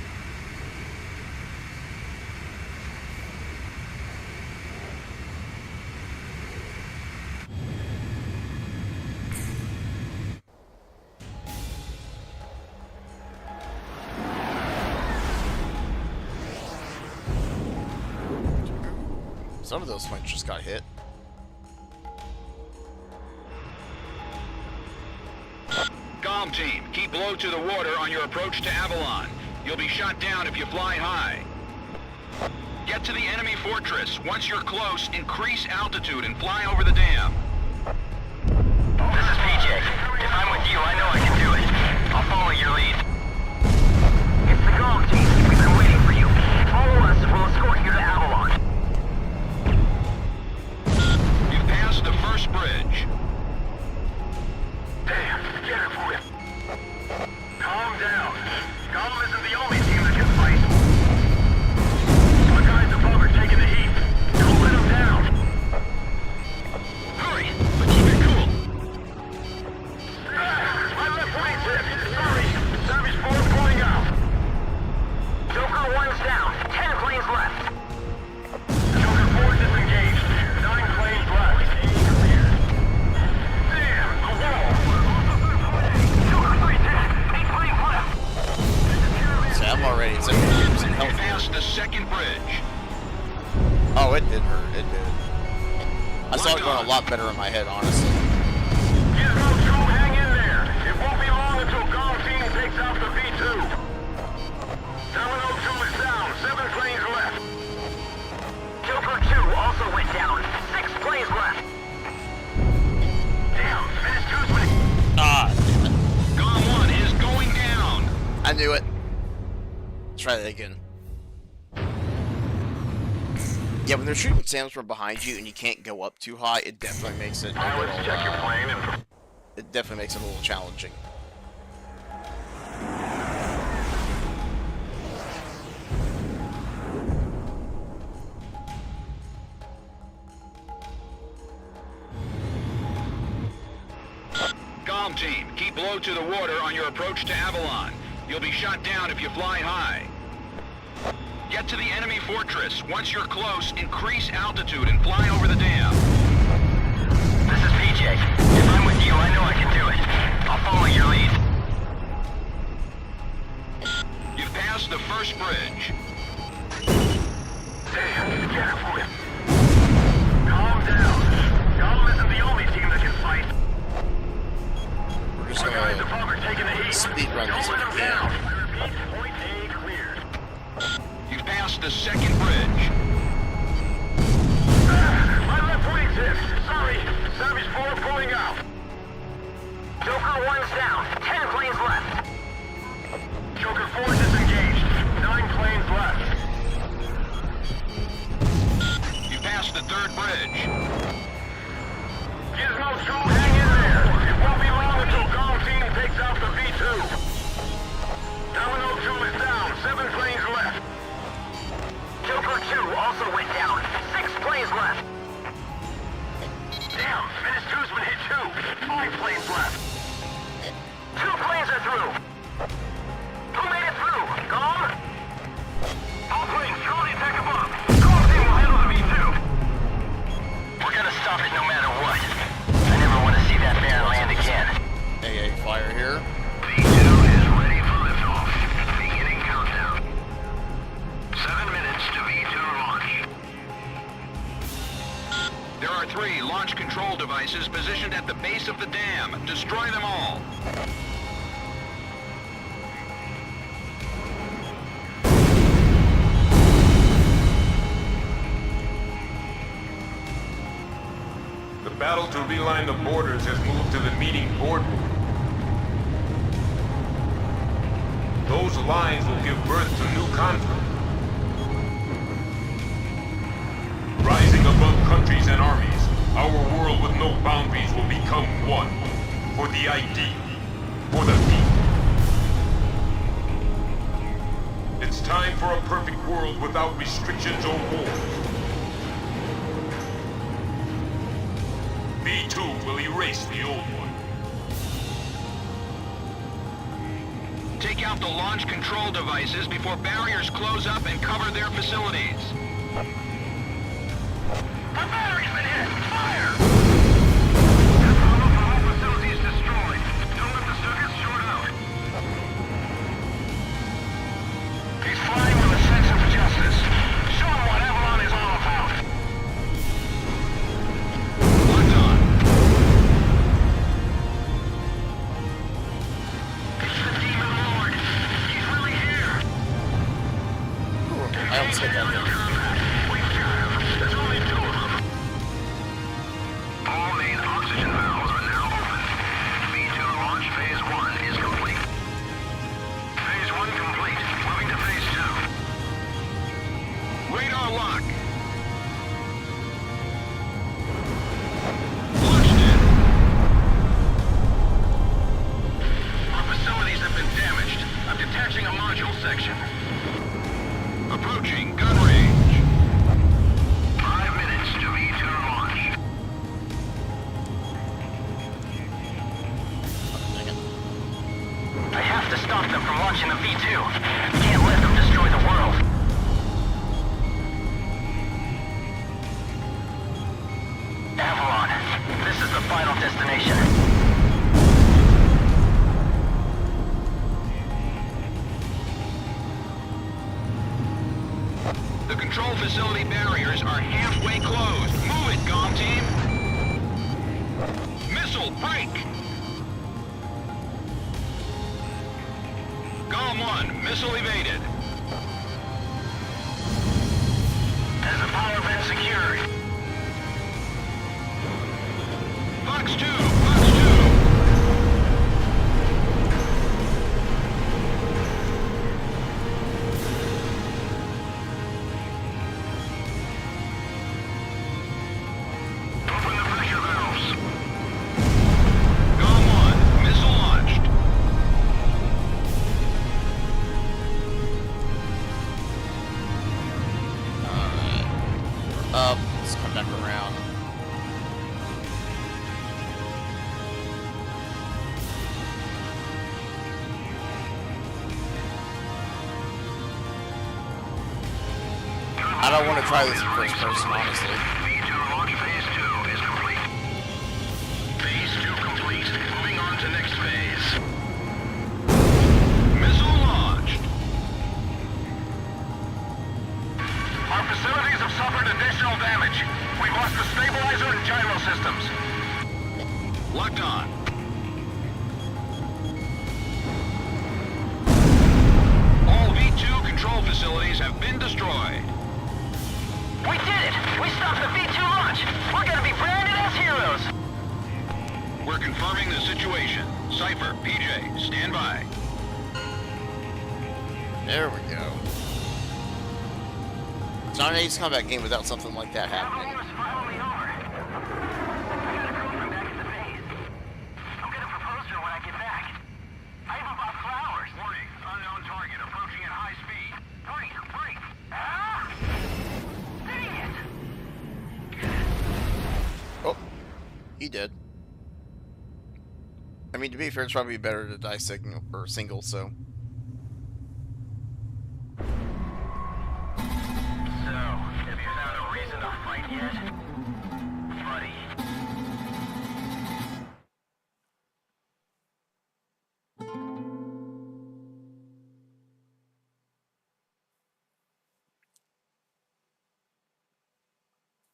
Some of those planes just got hit. GOM team, keep low to the water on your approach to Avalon. You'll be shot down if you fly high. Get to the enemy fortress. Once you're close, increase altitude and fly over the dam. This is PJ. If I'm with you, I know I can do it. I'll follow your lead. It's the GOM team. We've been waiting for you. Follow us and we'll escort you to Avalon. You've passed the first bridge. Damn, get it for you. Calm down. GOM isn't the only team that can fight. Our guys above are taking the heat. Don't let them down. Hurry, but keep it cool. My left wing's hit. Sorry. Savage 4 pulling out. Joker 1's down. 10 planes left. Joker 4 disengaged. 9 planes left. Damn, the wall. Joker 3's hit. 8 planes left. See, I'm already at 70% You health. passed the second bridge. Oh, it did hurt. It did. I saw it going a lot better in my head, honestly. Gizmo 2, hang in there. It won't be long until GOM team takes out the V2. 702 is down. 7 planes left. Joker 2 also went down. 6 planes left. Damn, Finish 2's been... Ah, damn it. GOM 1 is going down. I knew it. Try that again. Yeah, when they're shooting SAMs from behind you and you can't go up too high, it definitely makes it a Pilots, little, check your plane and... it definitely makes it a little challenging. Golem team, keep low to the water on your approach to Avalon. You'll be shot down if you fly high. Get to the enemy fortress. Once you're close, increase altitude and fly over the dam. This is PJ. If I'm with you, I know I can do it. I'll follow your lead. You've passed the first bridge. Damn, careful. Calm down. Golem isn't the only team that can fight. We're just Guys, the gonna Reforger taking the heat. speed run this Don't let if them we down. can. I repeat, point A cleared. You've passed the second bridge. My left wing's hit. Sorry. Savage 4 pulling out. Joker 1's down. 10 planes left. Joker 4 disengaged. 9 planes left. You passed the third bridge. Gizmo 2, hang in there. It won't be long until Golem team takes out the V2. Domino 2 is down. 7 planes left. Joker 2 also went down. 6 planes left. Damn, Menace 2's been hit too. 5 planes left. 2 planes are through. Who made it through? Golem? All planes, call the attack above. Golem team will handle the V2. We're gonna stop it no matter what. I never want to see that man land again. AA fire here. V2 is ready for liftoff. Beginning countdown. 7 minutes to V2 launch. There are 3 launch control devices positioned at the base of the dam. Destroy them all. The battle to realign the borders has moved to the meeting boardroom. Those lines will give birth to new conflict. Rising above countries and armies, our world with no boundaries will become one. For the ideal. For the people. It's time for a perfect world without restrictions or wars. V2 will erase the old one. Take out the launch control devices before barriers close up and cover their facilities. The battery's been hit! Fire! That's almost the whole facility's destroyed. Don't let the circuits short out. He's flying with a sense of justice. Show him what Avalon is all about. Locked on. It's the Demon Lord. He's really here. I almost hit that one. We've got him. There's only 2 of them. All main oxygen valves are now open. V2 launch phase 1 is complete. Phase 1 complete. Moving to phase 2. Radar lock. Launched it. Our facilities have been damaged. I'm detaching a module section. Approaching gun range. 5 minutes to V2 launch. I have to stop them from launching the V2. Can't let them destroy the world. Avalon. This is the final destination. The control facility barriers are halfway closed. Move it, Golem team. Missile, break. Golem 1, missile evaded. Has the power been secured? Fox 2, Fox 2. Open the pressure valves. Golem 1, missile launched. Alright. Up. Let's come back around. I don't want to try this in first person, honestly. V2 launch phase 2 is complete. Phase 2 complete. Moving on to next phase. Missile launched. Our facilities have suffered additional damage. We've lost the stabilizer and gyro systems. Locked on. All V2 control facilities have been destroyed. We did it! We stopped the V2 launch! We're gonna be branded as heroes! We're confirming the situation. Cypher, PJ, stand by. There we go. It's not an Ace Combat game without something like that happening. Everyone's finally over. I got a girlfriend back at the base. I'm gonna propose to her when I get back. I even bought flowers. Warning, unknown target approaching at high speed. Break! Ah! Dang it! Oh, he did. I mean, to be fair, it's probably better to die single, so. So, have you found a reason to fight yet? Buddy.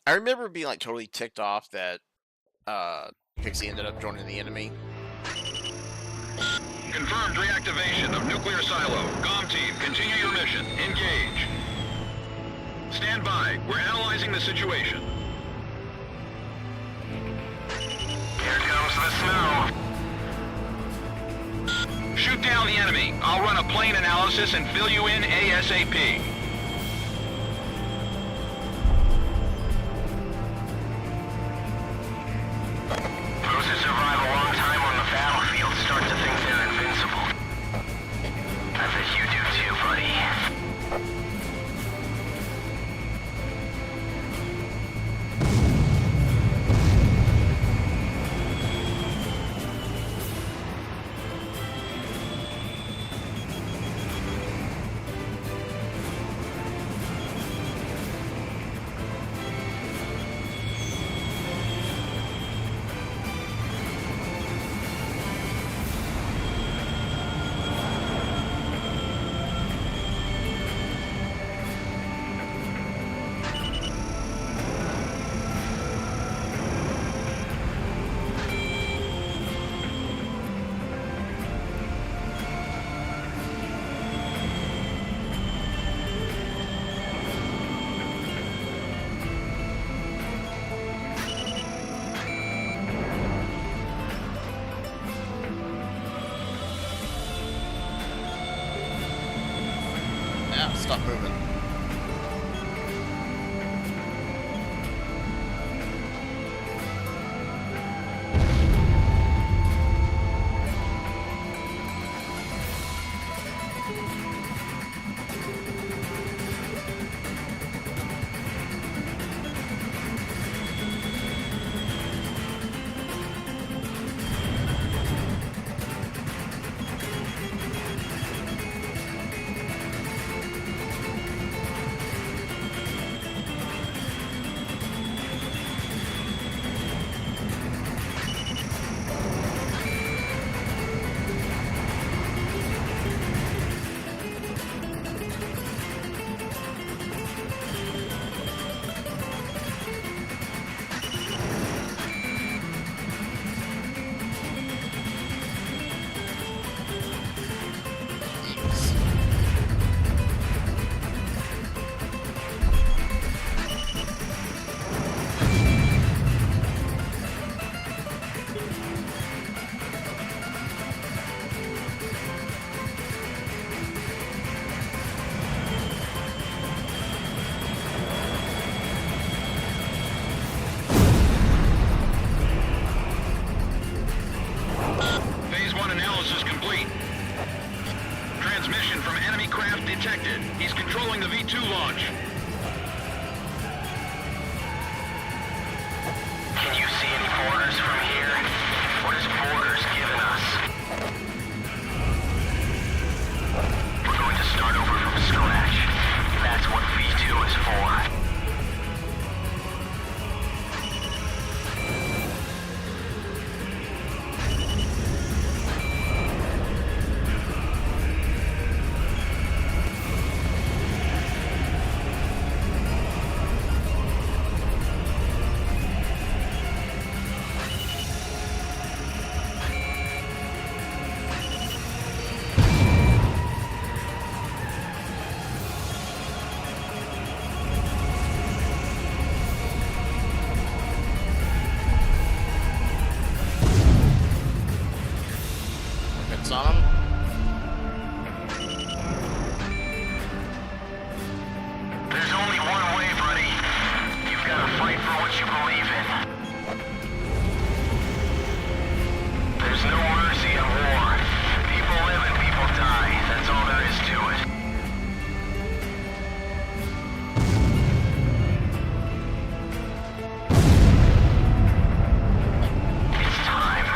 I remember being like totally ticked off that Pixie ended up joining the enemy. Confirmed reactivation of nuclear silo. COM team, continue your mission. Engage. Stand by. We're analyzing the situation. Here comes the snow. Shoot down the enemy. I'll run a plane analysis and fill you in ASAP. Those who survive a long time on the battlefield start to think they're invincible. I bet you do too, buddy. Now, stop moving. detected. He's controlling the V2 launch. Can you see any borders from here? What is borders giving us? We're going to start over from scratch. That's what V2 is for. focus on them. There's only one way, buddy. You've got to fight for what you believe in. There's no mercy in war. People live and people die. That's all there is to it. It's time.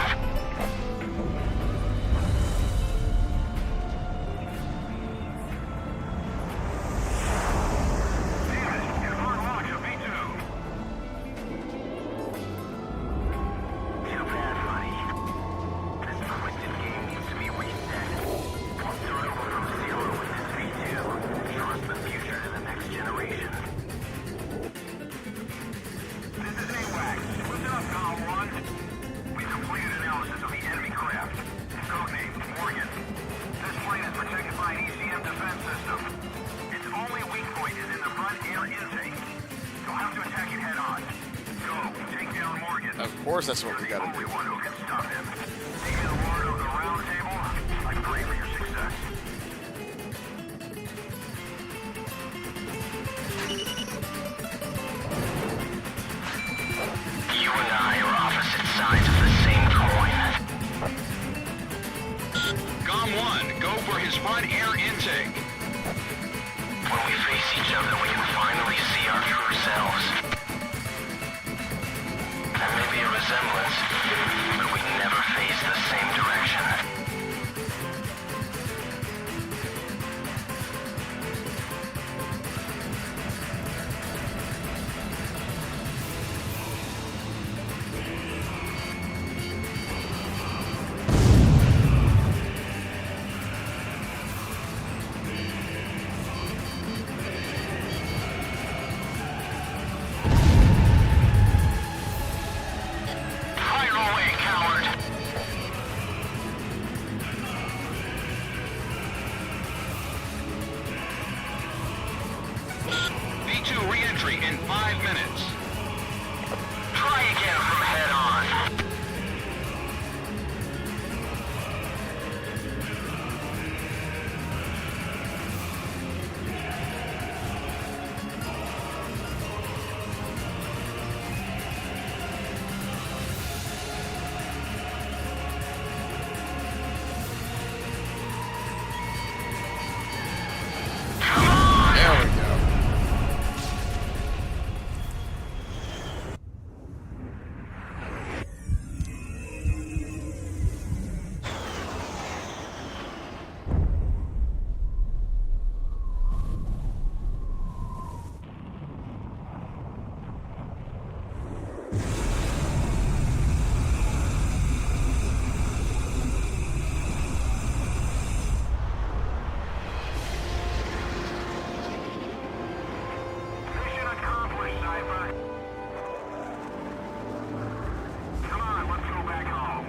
Too bad, buddy. This twisted game needs to be reset. We'll start over from zero with this V2. Trust the future to the next generation. This is AWACS. Listen up, Call 1. We completed analysis of the enemy craft. Codename Morgan. This plane is protected by an ECM defense system. Its only weak point is in the front air intake. You'll have to attack it head on. Go, take down Morgan. Of course, that's what we You're the gotta only do. one who can stop him. Be the lord of the round table. I pray for your success. You and I are opposite sides of the same coin. GOM 1, go for his front air intake. When we face each other, we can finally see our true selves. There may be a resemblance, but we never face the same direction. Fire away, coward! V2 re-entry in 5 minutes. Try again from head on. There we go. Mission accomplished, Cypher. Come on, let's go back home.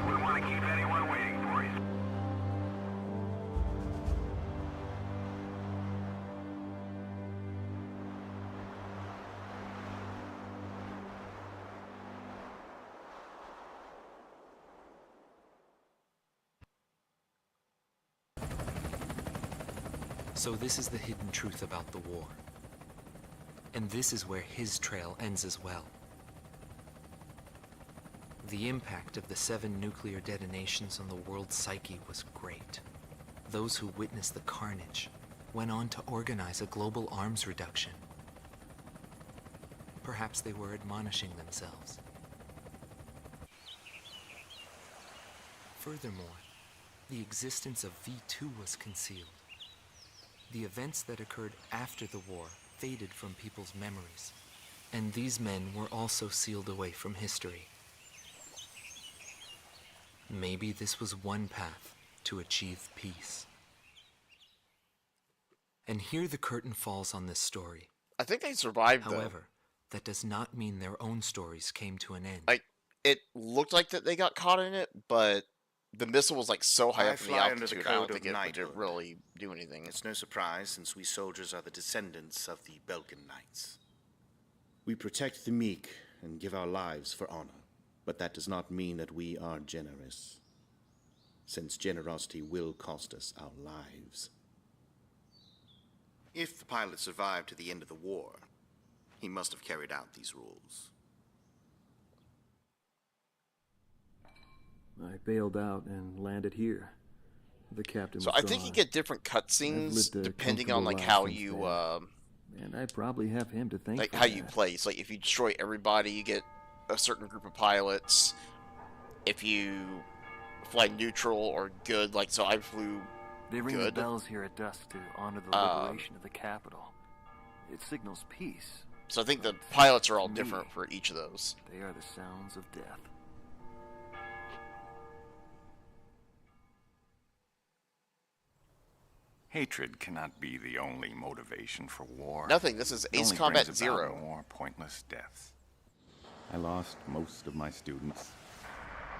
We want to keep anyone waiting for you. So this is the hidden truth about the war. And this is where his trail ends as well. The impact of the 7 nuclear detonations on the world's psyche was great. Those who witnessed the carnage went on to organize a global arms reduction. Perhaps they were admonishing themselves. Furthermore, the existence of V2 was concealed. The events that occurred after the war faded from people's memories, and these men were also sealed away from history. Maybe this was one path to achieve peace. And here the curtain falls on this story. I think they survived, though. However, that does not mean their own stories came to an end. Like, it looked like that they got caught in it, but the missile was like so high I up in the fly under the altitude, I don't code think of it would knighthood. really do anything. It's no surprise, since we soldiers are the descendants of the Belgian Knights. We protect the meek and give our lives for honor. But that does not mean that we are generous, since generosity will cost us our lives. If the pilot survived to the end of the war, he must have carried out these rules. I bailed out and landed here. The captain So was I think you gone. get different I've cutscenes lived a depending on like comfortable how life since you then, and I probably have him to thank like for how you that. play. So like if you destroy everybody, you get a certain group of pilots. If you fly neutral or good, like so I flew They ring good. the bells here at dusk to honor the liberation of the capital. It signals peace. So I think the pilots are all To me, different for each of those. They are the sounds of death. Hatred cannot be the only motivation for war. Nothing. This is It Ace only Combat brings about 0. more pointless deaths. I lost most of my students.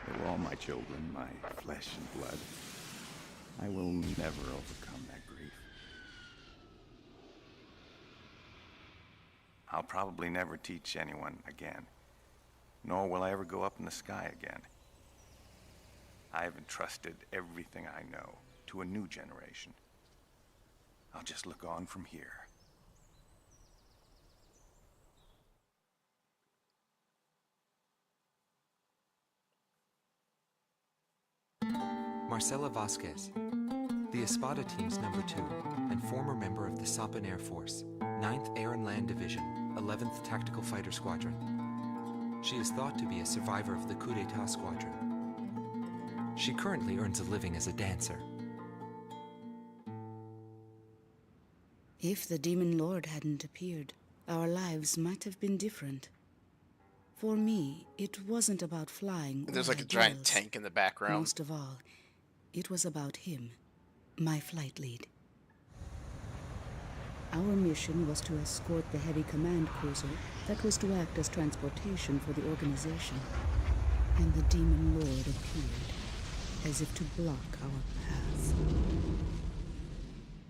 They were all my children, my flesh and blood. I will never overcome that grief. I'll probably never teach anyone again, nor will I ever go up in the sky again. I have entrusted everything I know to a new generation. I'll just look on from here. Marcela Vasquez, the Espada Team's number 2 and former member of the Sapan Air Force, 9th Air and Land Division, 11th Tactical Fighter Squadron. She is thought to be a survivor of the coup d'etat squadron. She currently earns a living as a dancer. If the Demon Lord hadn't appeared, our lives might have been different. For me, it wasn't about flying. There's or like a giant ideals. tank in the background. Most of all, it was about him, my flight lead. Our mission was to escort the heavy command cruiser that was to act as transportation for the organization. And the Demon Lord appeared, as if to block our path.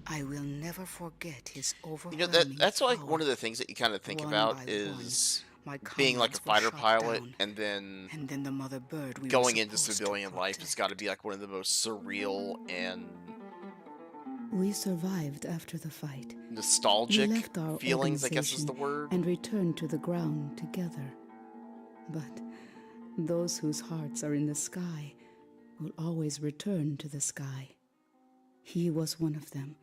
I will never forget his overwhelming That's like power. one of the things that you kind of think One about by is one, my being like a comrades were fighter shot pilot, down. and then The mother bird we were going into supposed to civilian life has got to be like one of the most surreal and We survived after the fight. nostalgic We left our feelings, I guess is the organization word. and returned to the ground together. But those whose hearts are in the sky will always return to the sky. He was one of them,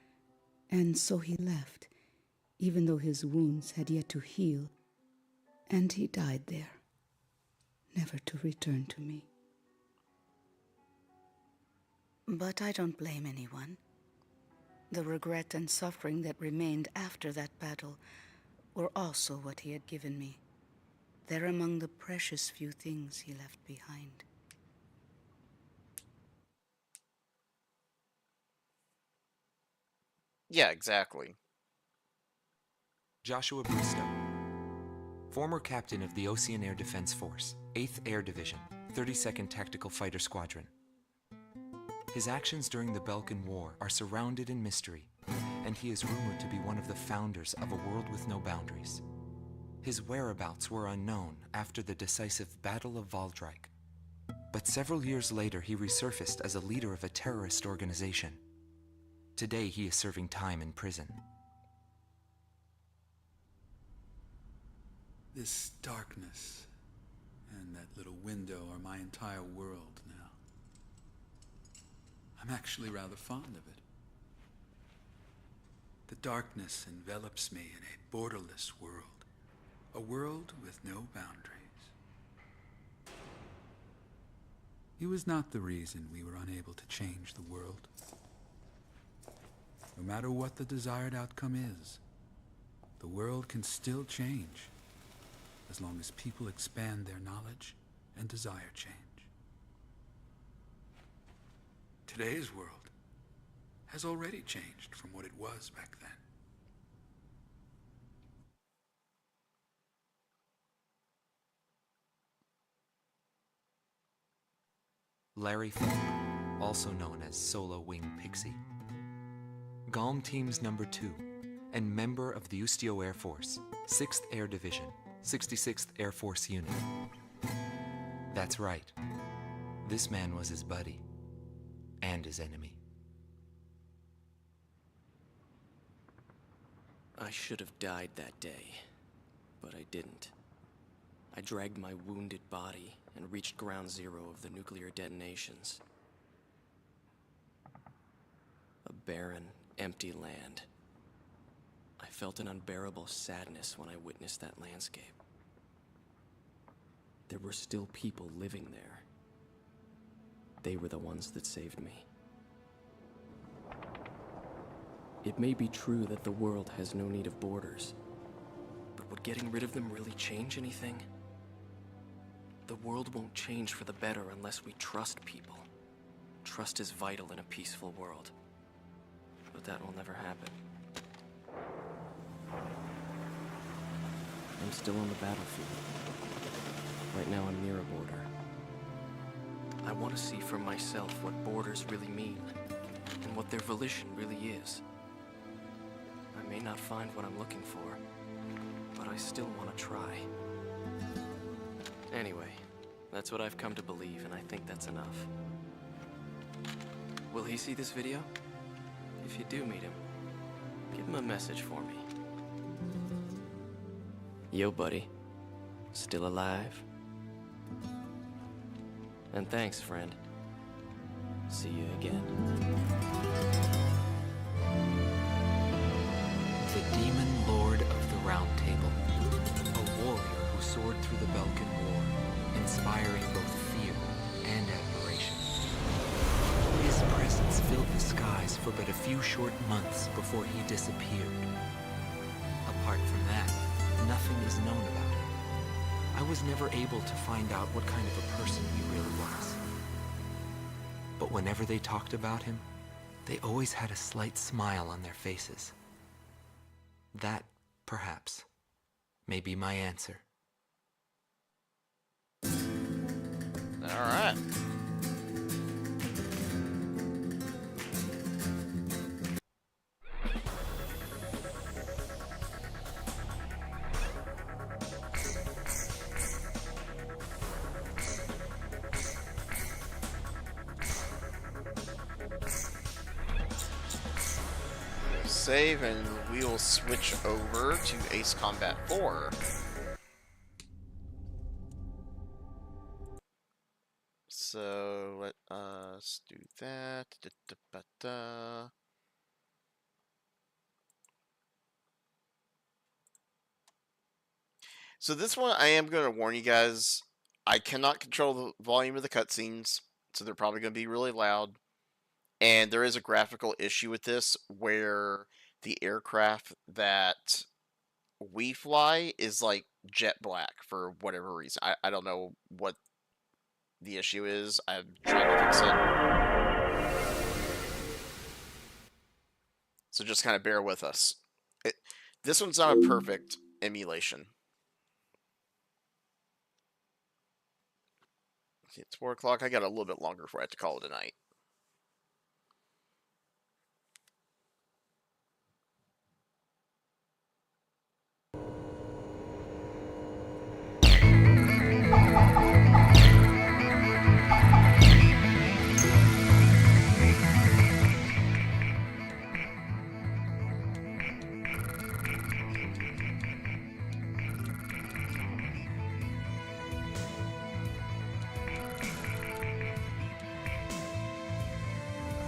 and so he left, even though his wounds had yet to heal, and he died there, never to return to me. But I don't blame anyone. The regret and suffering that remained after that battle were also what he had given me. They're among the precious few things he left behind. Yeah, exactly. Joshua Bristow, former captain of the Ocean Air Defense Force, 8th Air Division, 32nd Tactical Fighter Squadron. His actions during the Balkan War are surrounded in mystery, and he is rumored to be one of the founders of a world with no boundaries. His whereabouts were unknown after the decisive Battle of Valdreich, but several years later he resurfaced as a leader of a terrorist organization. Today he is serving time in prison. This darkness and that little window are my entire world now. I'm actually rather fond of it. The darkness envelops me in a borderless world, a world with no boundaries. He was not the reason we were unable to change the world. No matter what the desired outcome is, the world can still change, as long as people expand their knowledge and desire change. Today's world has already changed from what it was back then. Larry Falk, also known as Solo Wing Pixie. GALM Team's number 2 and member of the Ustio Air Force, 6th Air Division, 66th Air Force Unit. That's right. This man was his buddy. And his enemy. I should have died that day, but I didn't. I dragged my wounded body and reached ground zero of the nuclear detonations. A barren, empty land. I felt an unbearable sadness when I witnessed that landscape. There were still people living there. They were the ones that saved me. It may be true that the world has no need of borders, but would getting rid of them really change anything? The world won't change for the better unless we trust people. Trust is vital in a peaceful world, but that will never happen. I'm still on the battlefield. Right now I'm near a border. I want to see for myself what borders really mean, and what their volition really is. I may not find what I'm looking for, but I still want to try. Anyway, that's what I've come to believe, and I think that's enough. Will he see this video? If you do meet him, give him a message for me. Yo, buddy. Still alive? And thanks, friend. See you again. The Demon Lord of the Round Table. A warrior who soared through the Balkan War, inspiring both fear and admiration. His presence filled the skies for but a few short months before he disappeared. Apart from that, nothing is known about him. I was never able to find out what kind of a person he really was. But whenever they talked about him, they always had a slight smile on their faces. That, perhaps, may be my answer. All right. Save and we will switch over to Ace Combat 4. So let us do that. So this one, I am going to warn you guys, I cannot control the volume of the cutscenes, so they're probably going to be really loud. And there is a graphical issue with this where the aircraft that we fly is like jet black for whatever reason. I don't know what the issue is. I'm trying to fix it. So just kind of bear with us. This one's not a perfect emulation. It's 4 o'clock. I got a little bit longer before I have to call it a night.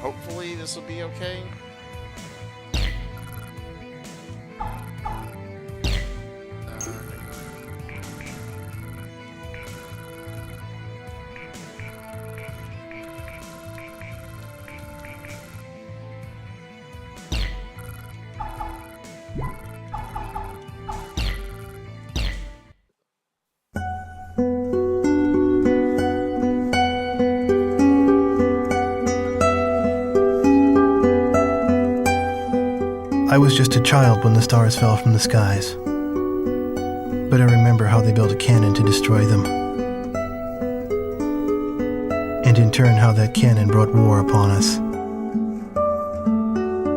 Hopefully this will be okay. I was just a child when the stars fell from the skies, but I remember how they built a cannon to destroy them, and in turn how that cannon brought war upon us.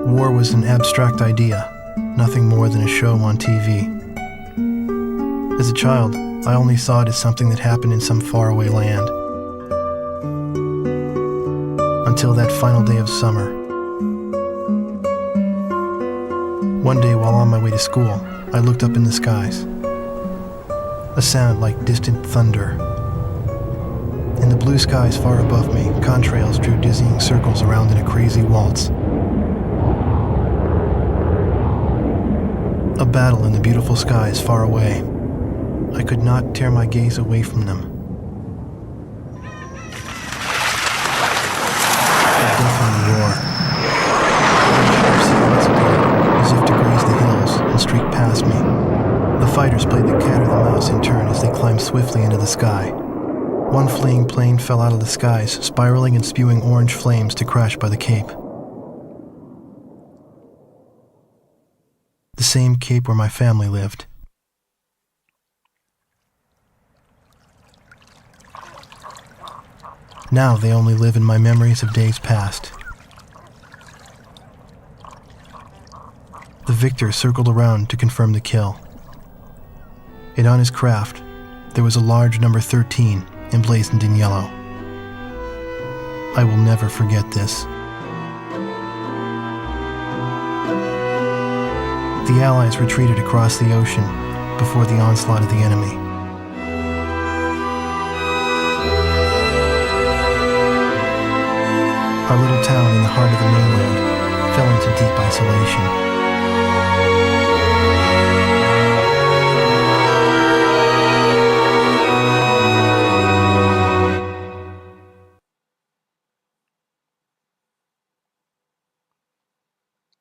War was an abstract idea, nothing more than a show on TV. As a child, I only saw it as something that happened in some faraway land. Until that final day of summer. One day while on my way to school, I looked up in the skies. A sound like distant thunder. In the blue skies far above me, contrails drew dizzying circles around in a crazy waltz. A battle in the beautiful skies far away. I could not tear my gaze away from them. A deafening roar. Silhouettes appeared, as if to graze the hills and streak past me. The fighters played the cat or the mouse in turn as they climbed swiftly into the sky. One fleeing plane fell out of the skies, spiraling and spewing orange flames to crash by the Cape. The same Cape where my family lived. Now they only live in my memories of days past. The victor circled around to confirm the kill. And on his craft, there was a large number 13 emblazoned in yellow. I will never forget this. The Allies retreated across the ocean before the onslaught of the enemy. Our little town in the heart of the mainland fell into deep isolation.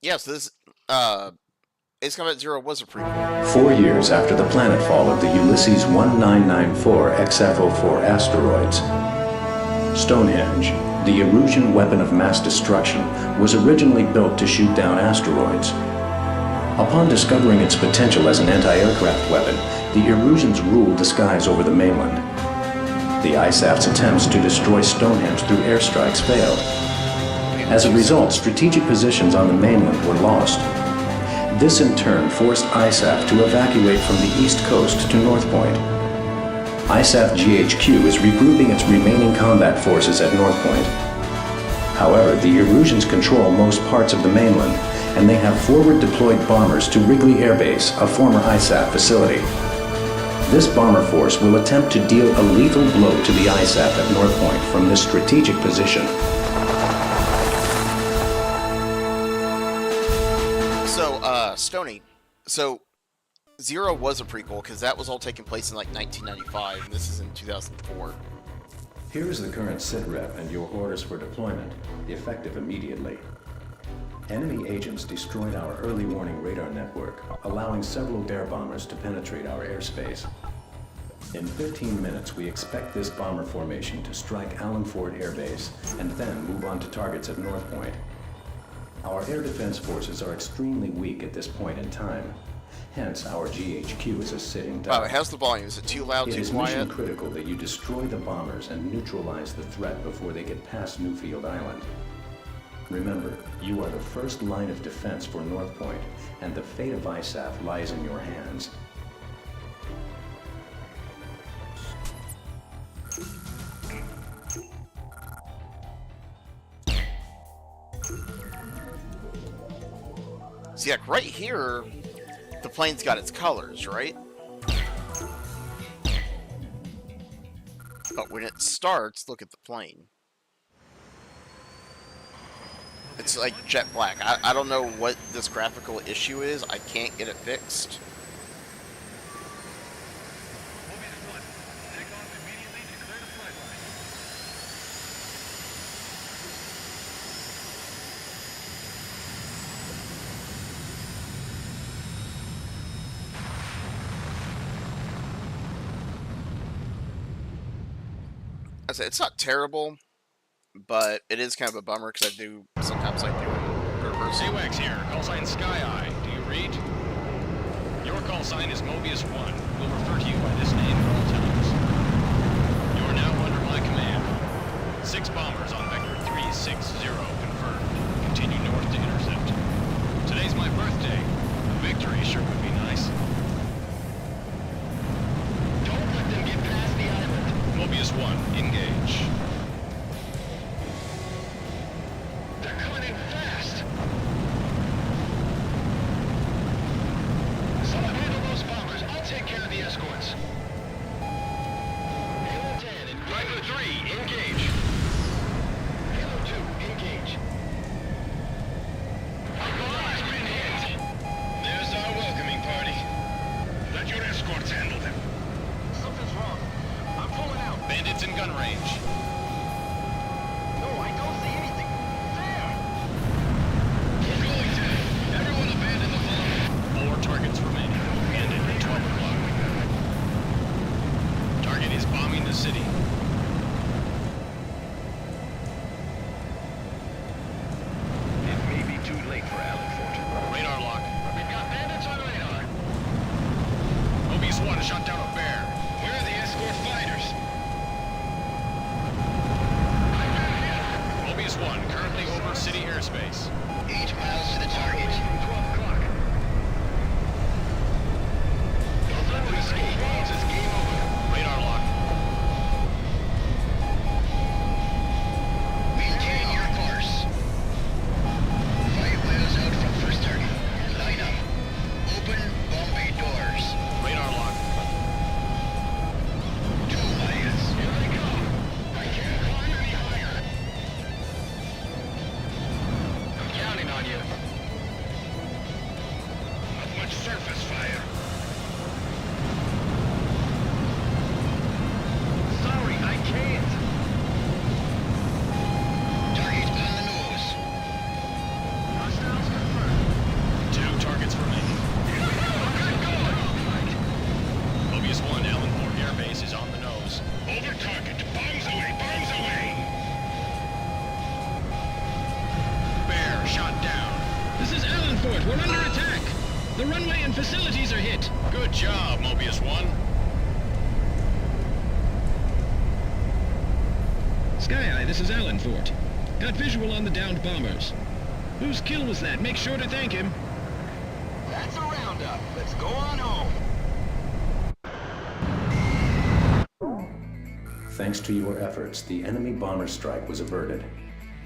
Yes, this Ace Combat Zero was a prequel. 4 years after the planetfall of the Ulysses 1994 XF-04 asteroids, Stonehenge, the Erusian weapon of mass destruction, was originally built to shoot down asteroids. Upon discovering its potential as an anti-aircraft weapon, the Erusians ruled the skies over the mainland. The ISAF's attempts to destroy Stonehenge through airstrikes failed. As a result, strategic positions on the mainland were lost. This in turn forced ISAF to evacuate from the east coast to North Point. ISAF GHQ is regrouping its remaining combat forces at North Point. However, the Erusians control most parts of the mainland, and they have forward deployed bombers to Wrigley Air Base, a former ISAF facility. This bomber force will attempt to deal a lethal blow to the ISAF at North Point from this strategic position. Stony, so Zero was a prequel because that was all taking place in like 1995, and this is in 2004. Here is the current sitrep and your orders for deployment, effective immediately. Enemy agents destroyed our early warning radar network, allowing several dare bombers to penetrate our airspace. In 15 minutes, we expect this bomber formation to strike Allen Ford Air Base and then move on to targets at North Point. Our air defense forces are extremely weak at this point in time. Hence, our GHQ is a sitting duck. Wow, it has the volume. Is it too loud, too quiet? It is mission critical that you destroy the bombers and neutralize the threat before they get past Newfield Island. Remember, you are the first line of defense for North Point, and the fate of ISAF lies in your hands. See, like right here, the plane's got its colors, right? But when it starts, look at the plane. It's like jet black. I don't know what this graphical issue is. I can't get it fixed. I said it's not terrible, but it is kind of a bummer because sometimes I do reverse. AWACS here, call sign Sky Eye. Do you read? Your call sign is Mobius 1. We'll refer to you by this name at all times. You are now under my command. 6 bombers on vector 360 confirmed. Continue north to intercept. Today's my birthday. A victory sure would be nice. Don't let 3, engage. Halo 2, engage. Apollo has been hit. There's our welcoming party. Let your escorts handle them. Something's wrong. I'm pulling out. Bandits in gun range. No, I don't see anything. There! We're going to. Everyone abandon the farm. 4 targets remaining. Ended at 12 o'clock. Target is bombing the city. It may be too late for Allen Fort. Radar lock. We've got bandits on radar. Mobius 1 shot down a bear. Where are the escort fighters? Mobius 1 currently over city airspace. 8 miles to the target. From 12 o'clock. Don't let them escape. It's game over. Radar lock. Maintain your course. 5 miles out from first target. Line up. Open bomb bay doors. Radar lock. 2 miles. Here they come. I can't climb any higher. I'm counting on you. Not much surface fire. Sorry, I can't. Target on the nose. Hostiles confirmed. 2 targets remaining. Good going. Mobius 1 Allen Fort airbase is on the nose. Over target. Bombs away. Bombs away. Bear shot down. This is Allen Fort. We're under attack. The runway and facilities are hit. Good job, Mobius 1. Sky Eye, this is Allen Fort. Got visual on the downed bombers. Whose kill was that? Make sure to thank him. That's a roundup. Let's go on home. Thanks to your efforts, the enemy bomber strike was averted.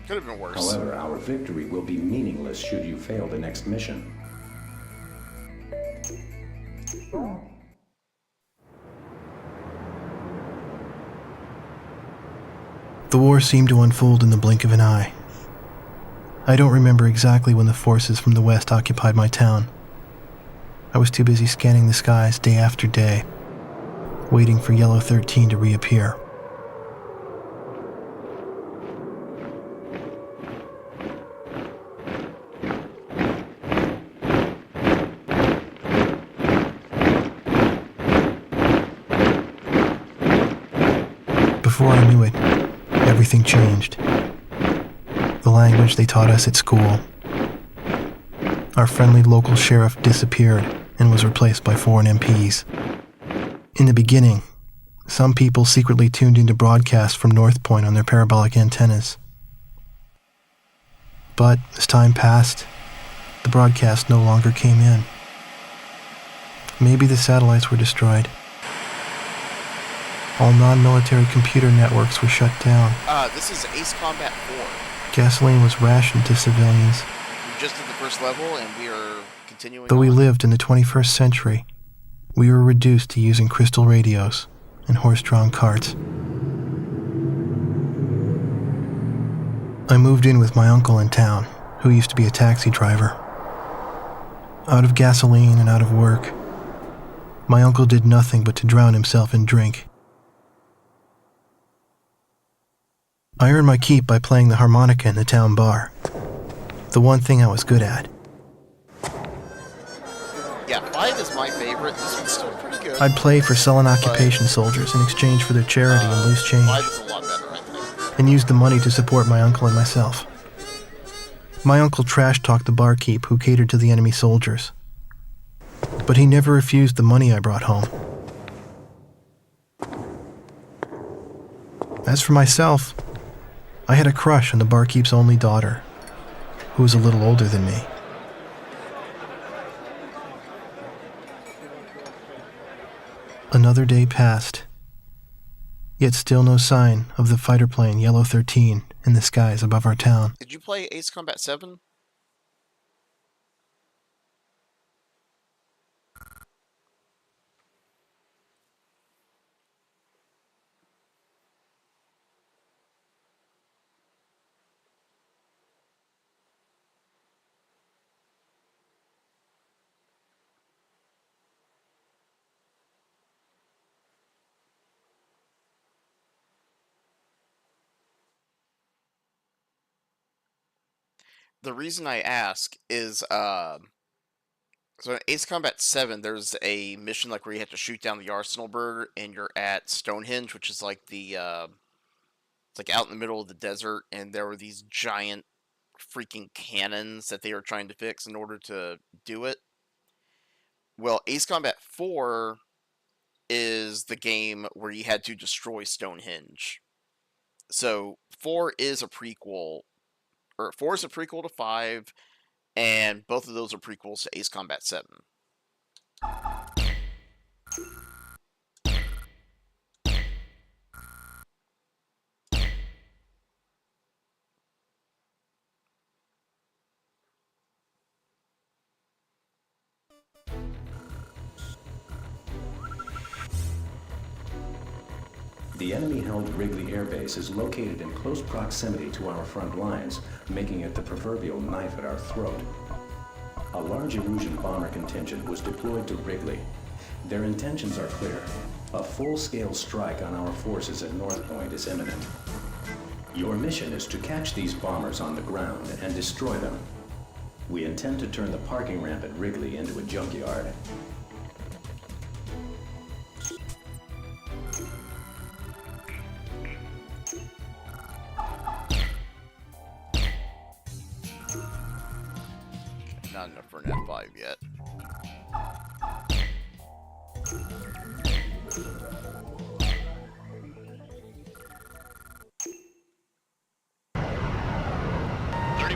Could have been worse. However, our victory will be meaningless should you fail the next mission. The war seemed to unfold in the blink of an eye. I don't remember exactly when the forces from the west occupied my town. I was too busy scanning the skies day after day, waiting for Yellow 13 to reappear. Before I knew it, everything changed. The language they taught us at school. Our friendly local sheriff disappeared and was replaced by foreign MPs. In the beginning, some people secretly tuned into broadcasts from North Point on their parabolic antennas. But as time passed, the broadcast no longer came in. Maybe the satellites were destroyed. All non-military computer networks were shut down. This is Ace Combat 4. Gasoline was rationed to civilians. We just did the first level, and we are continuing Though we on. lived in the 21st century, we were reduced to using crystal radios and horse-drawn carts. I moved in with my uncle in town, who used to be a taxi driver. Out of gasoline and out of work, my uncle did nothing but to drown himself in drink. I earned my keep by playing the harmonica in the town bar, the one thing I was good at. Yeah, 5 is my favorite. This one's still pretty good. I'd play for sullen occupation soldiers in exchange for their charity and loose change, 5 is a lot better, I think. and used the money to support my uncle and myself. My uncle trash-talked the barkeep who catered to the enemy soldiers, but he never refused the money I brought home. As for myself, I had a crush on the barkeep's only daughter, who was a little older than me. Another day passed, yet still no sign of the fighter plane Yellow 13 in the skies above our town. Did you play Ace Combat 7? the reason I ask is, so in Ace Combat 7, there's a mission like where you have to shoot down the Arsenal bird, and you're at Stonehenge, which is like the, it's like out in the middle of the desert, and there were these giant freaking cannons that they were trying to fix in order to do it. Well, Ace Combat 4 is the game where you had to destroy Stonehenge. So 4 is a prequel, or 4 is a prequel to 5, and both of those are prequels to Ace Combat 7. The enemy-held Wrigley Air Base is located in close proximity to our front lines, making it the proverbial knife at our throat. A large Erusian bomber contingent was deployed to Wrigley. Their intentions are clear. A full-scale strike on our forces at North Point is imminent. Your mission is to catch these bombers on the ground and destroy them. We intend to turn the parking ramp at Wrigley into a junkyard. Not enough for an F5 yet.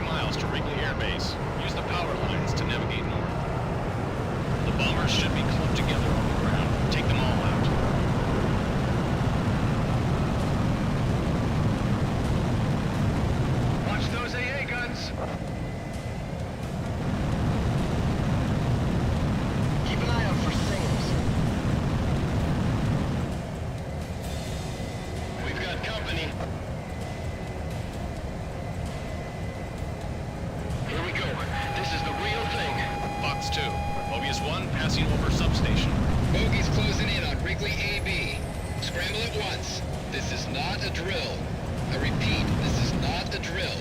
Miles to Wrigley Air Base. Use the power lines to navigate north. The bombers should be clumped together on the ground. Take them all out. Watch those AA guns. Keep an eye out for singles. We've got company. Here we go. This is the real thing. Fox 2. Mobius 1 passing over substation. Bogey's closing in on Wrigley AB. Scramble at once. This is not a drill. I repeat, this is not a drill.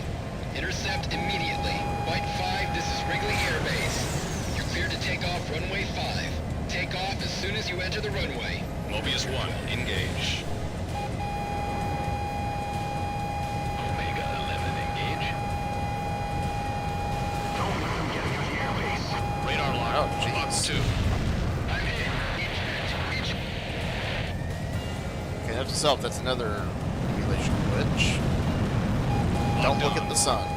Intercept immediately. White 5, this is Wrigley Air Base. You're clear to take off runway 5. Take off as soon as you enter the runway. Mobius 1, engage. Omega 11, engage. Radar lock. Oh, Fox 2. Okay, that's itself. That's another emulation glitch. Don't look at the sun.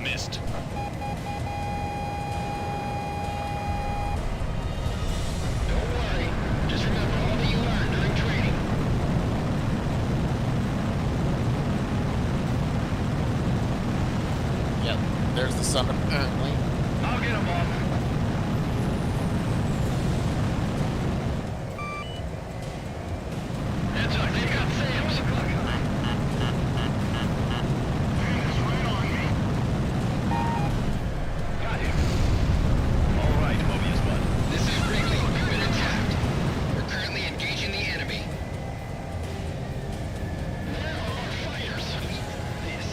Missed. Don't worry. Just remember all that you learned during training. Yep, there's the sun apparently. I'll get him off. Heads up, they've got SAMs. Got him. All right, Mobius 1. This is Wrigley. We've been attacked. We're currently engaging the enemy. Fighters. This.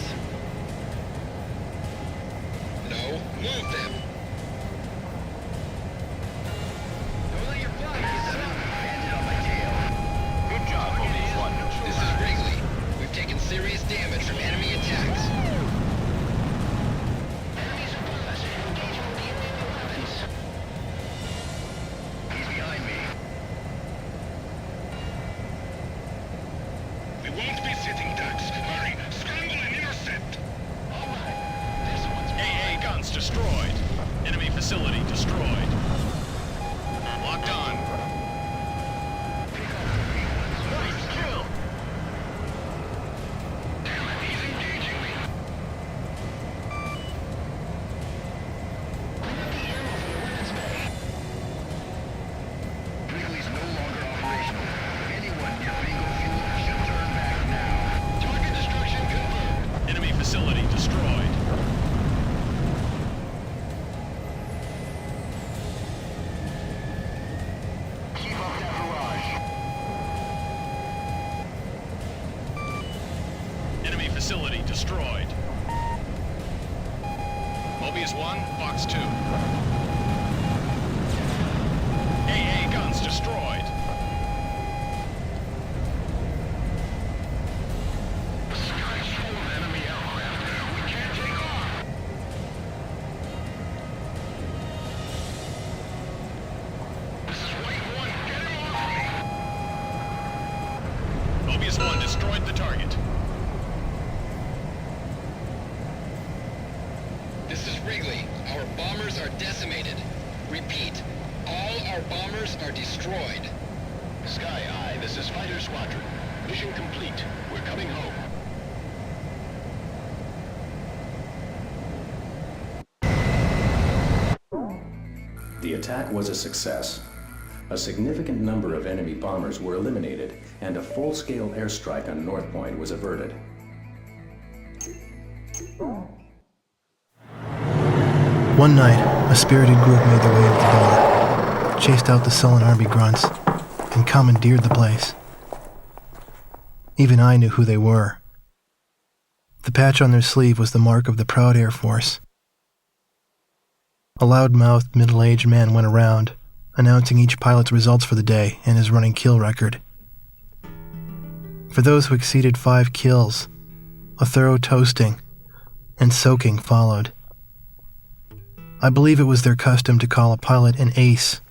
No, move them. Don't let your fly get set up. Landed on my tail. Good job, Mobius 1. This is Wrigley. We've taken serious damage from enemy attacks. Enemies above us. Engaging with the enemy 11s. He's behind me. We won't be sitting ducks. Hurry, scramble and intercept. All right. This one's AA guns destroyed. Enemy facility destroyed. Locked on. nice kill. Damn it, he's engaging me. Wrigley's no longer operational. Anyone near bingo fuel should turn back now. Target destruction confirmed. Enemy facility destroyed. Enemy facility destroyed. Mobius 1, Fox 2. AA guns destroyed. Sky's full of enemy aircraft. We can't take off. This is White 1. Get him off me. Mobius 1 destroyed the target. This is Wrigley. Our bombers are decimated. Repeat, all our bombers are destroyed. Sky Eye, this is Fighter Squadron. Mission complete. We're coming home. The attack was a success. A significant number of enemy bombers were eliminated, and a full-scale airstrike on North Point was averted. One night, a spirited group made their way into the bar, chased out the sullen army grunts, and commandeered the place. Even I knew who they were. The patch on their sleeve was the mark of the proud Air Force. A loud-mouthed, middle-aged man went around, announcing each pilot's results for the day and his running kill record. For those who exceeded 5 kills, a thorough toasting and soaking followed. I believe it was their custom to call a pilot an ace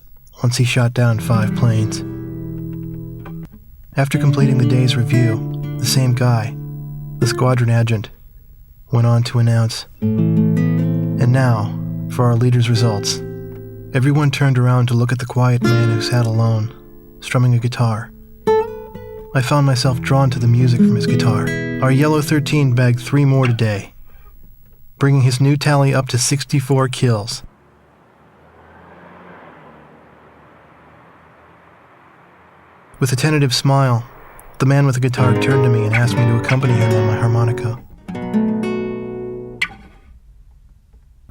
once he shot down 5 planes. After completing the day's review, the same guy, the squadron adjutant, went on to announce, "And now, for our leader's results." Everyone turned around to look at the quiet man who sat alone, strumming a guitar. I found myself drawn to the music from his guitar. Our Yellow 13 bagged 3 more today, bringing his new tally up to 64 kills. With a tentative smile, the man with the guitar turned to me and asked me to accompany him on my harmonica.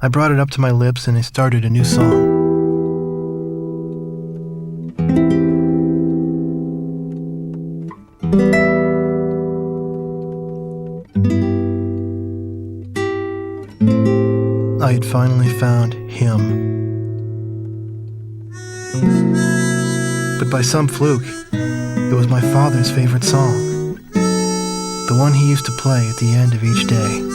I brought it up to my lips and I started a new song. I had finally found him. But by some fluke, it was my father's favorite song, the one he used to play at the end of each day.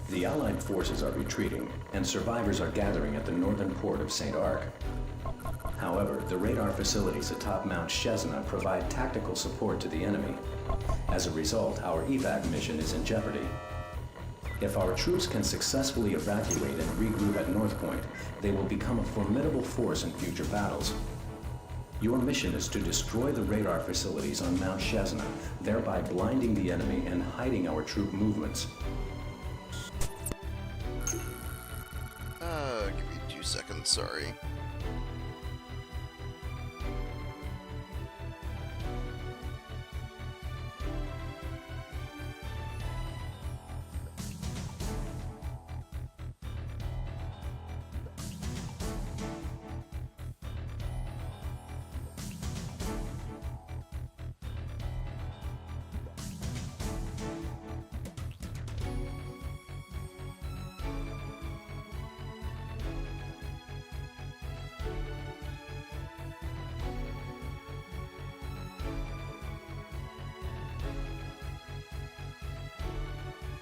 The Allied forces are retreating, and survivors are gathering at the northern port of St. Arc. However, the radar facilities atop Mount Shezna provide tactical support to the enemy. As a result, our evac mission is in jeopardy. If our troops can successfully evacuate and regroup at North Point, they will become a formidable force in future battles. Your mission is to destroy the radar facilities on Mount Shezna, thereby blinding the enemy and hiding our troop movements. Give me 2 seconds, sorry.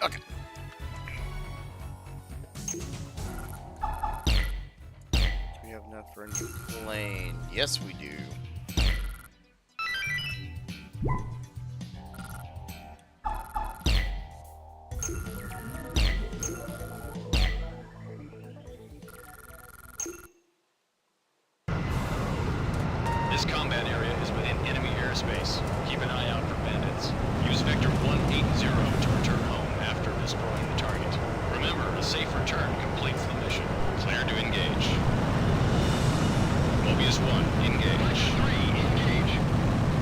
Okay. Do we have enough for a new plane? Yes, we do. airspace. Keep an eye out for bandits. Use Vector 180 to return home after destroying the target. Remember, a safe return completes the mission. Clear to engage. Mobius 1, engage. 3, engage.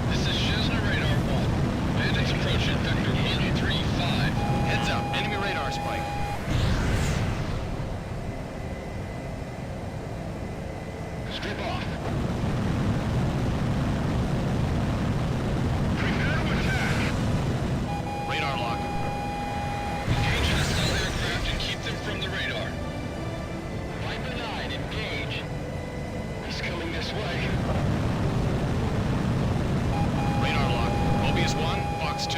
This is Chesna Radar 1. Bandits approach at Vector 135. Heads up, enemy radar spike. Strip off. Radar lock. Engage hostile aircraft and keep them from the radar. Viper 9, engage. He's coming this way. Radar lock. Mobius 1, Fox 2.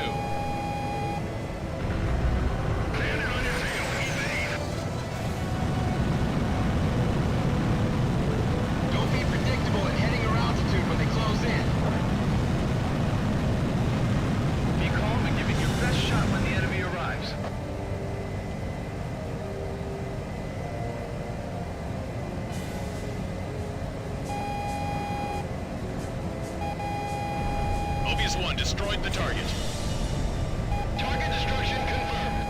Don't be predictable at heading your altitude when they close in. Be calm and give it your best shot when the enemy arrives. Mobius 1 destroyed the target. Target destruction confirmed.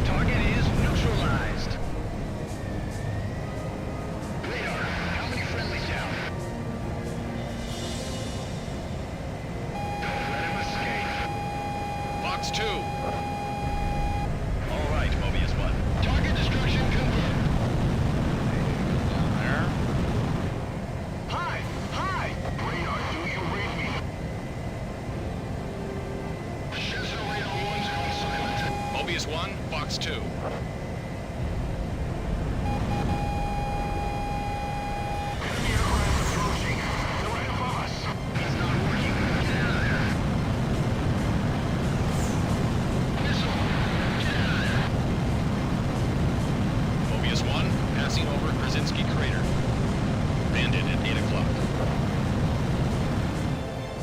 Target is neutralized. Radar, how many friendlies down? Don't let him escape. Fox 2. All right, Mobius 1. Target destruction confirmed. Down there. Hi! Hi! Radar, do you read me? Chesna Radar 1's gone silent. Mobius 1, Fox 2. Enemy aircraft approaching. They're right above us. It's not working. Get out of there. Missile! Get out of there. Mobius 1, passing over Krasinski Crater. Bandit at 8 o'clock.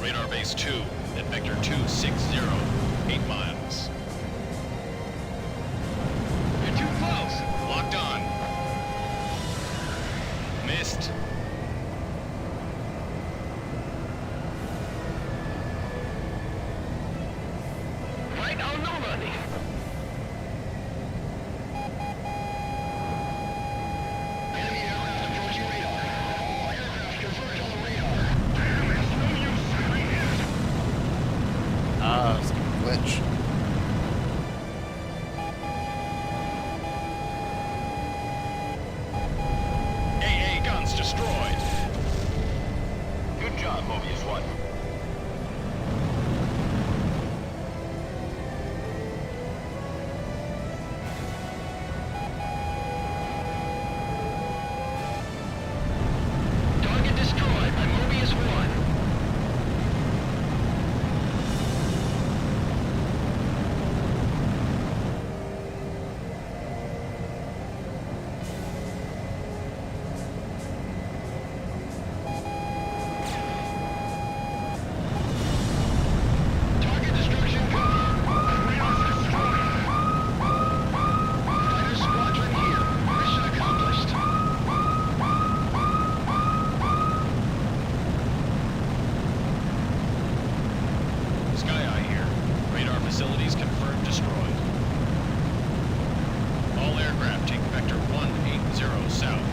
Radar base 2 at Vector 260, 8 miles. You're too close. Locked on. Missed. Right on the money. Enemy aircraft approaching radar. All aircraft converge on the radar. Damn, it's no use sending it. It's a glitch. AA guns destroyed. Good job, Mobius 1. Target destroyed by Mobius 1. Target destruction confirmed. Radar's destroyed. Fighter squadron here. Mission accomplished. Sky Eye here. Radar facilities confirmed destroyed. All aircraft take Vector 180 south.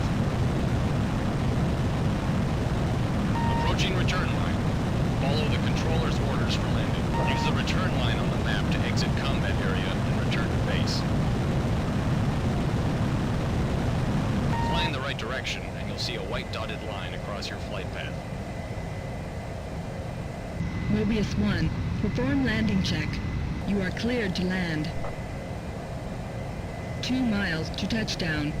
Approaching return line. Follow the controller's orders for landing. Use the return line on the map to exit combat area and return to base. Fly in the right direction, and you'll see a white dotted line across your flight path. Mobius 1, perform landing check. You are cleared to land. 2 miles to touchdown.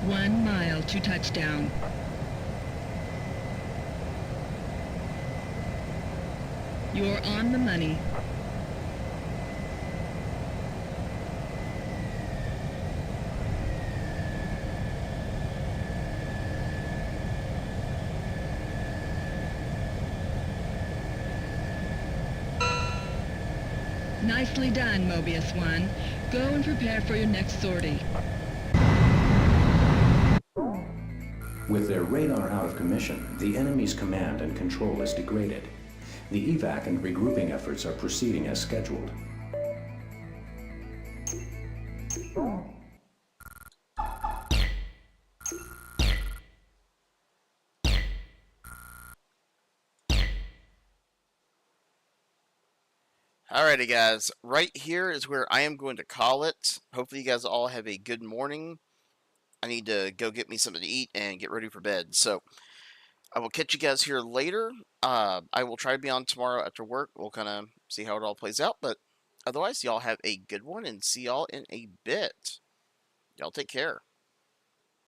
One mile to touchdown. You're on the money. Nicely done, Mobius 1. Go and prepare for your next sortie. With their radar out of commission, the enemy's command and control is degraded. The evac and regrouping efforts are proceeding as scheduled. Alrighty guys, right here is where I am going to call it. Hopefully you guys all have a good morning. I need to go get me something to eat and get ready for bed. So I will catch you guys here later. I will try to be on tomorrow after work. We'll kind of see how it all plays out. But otherwise, y'all have a good one and see y'all in a bit. Y'all take care.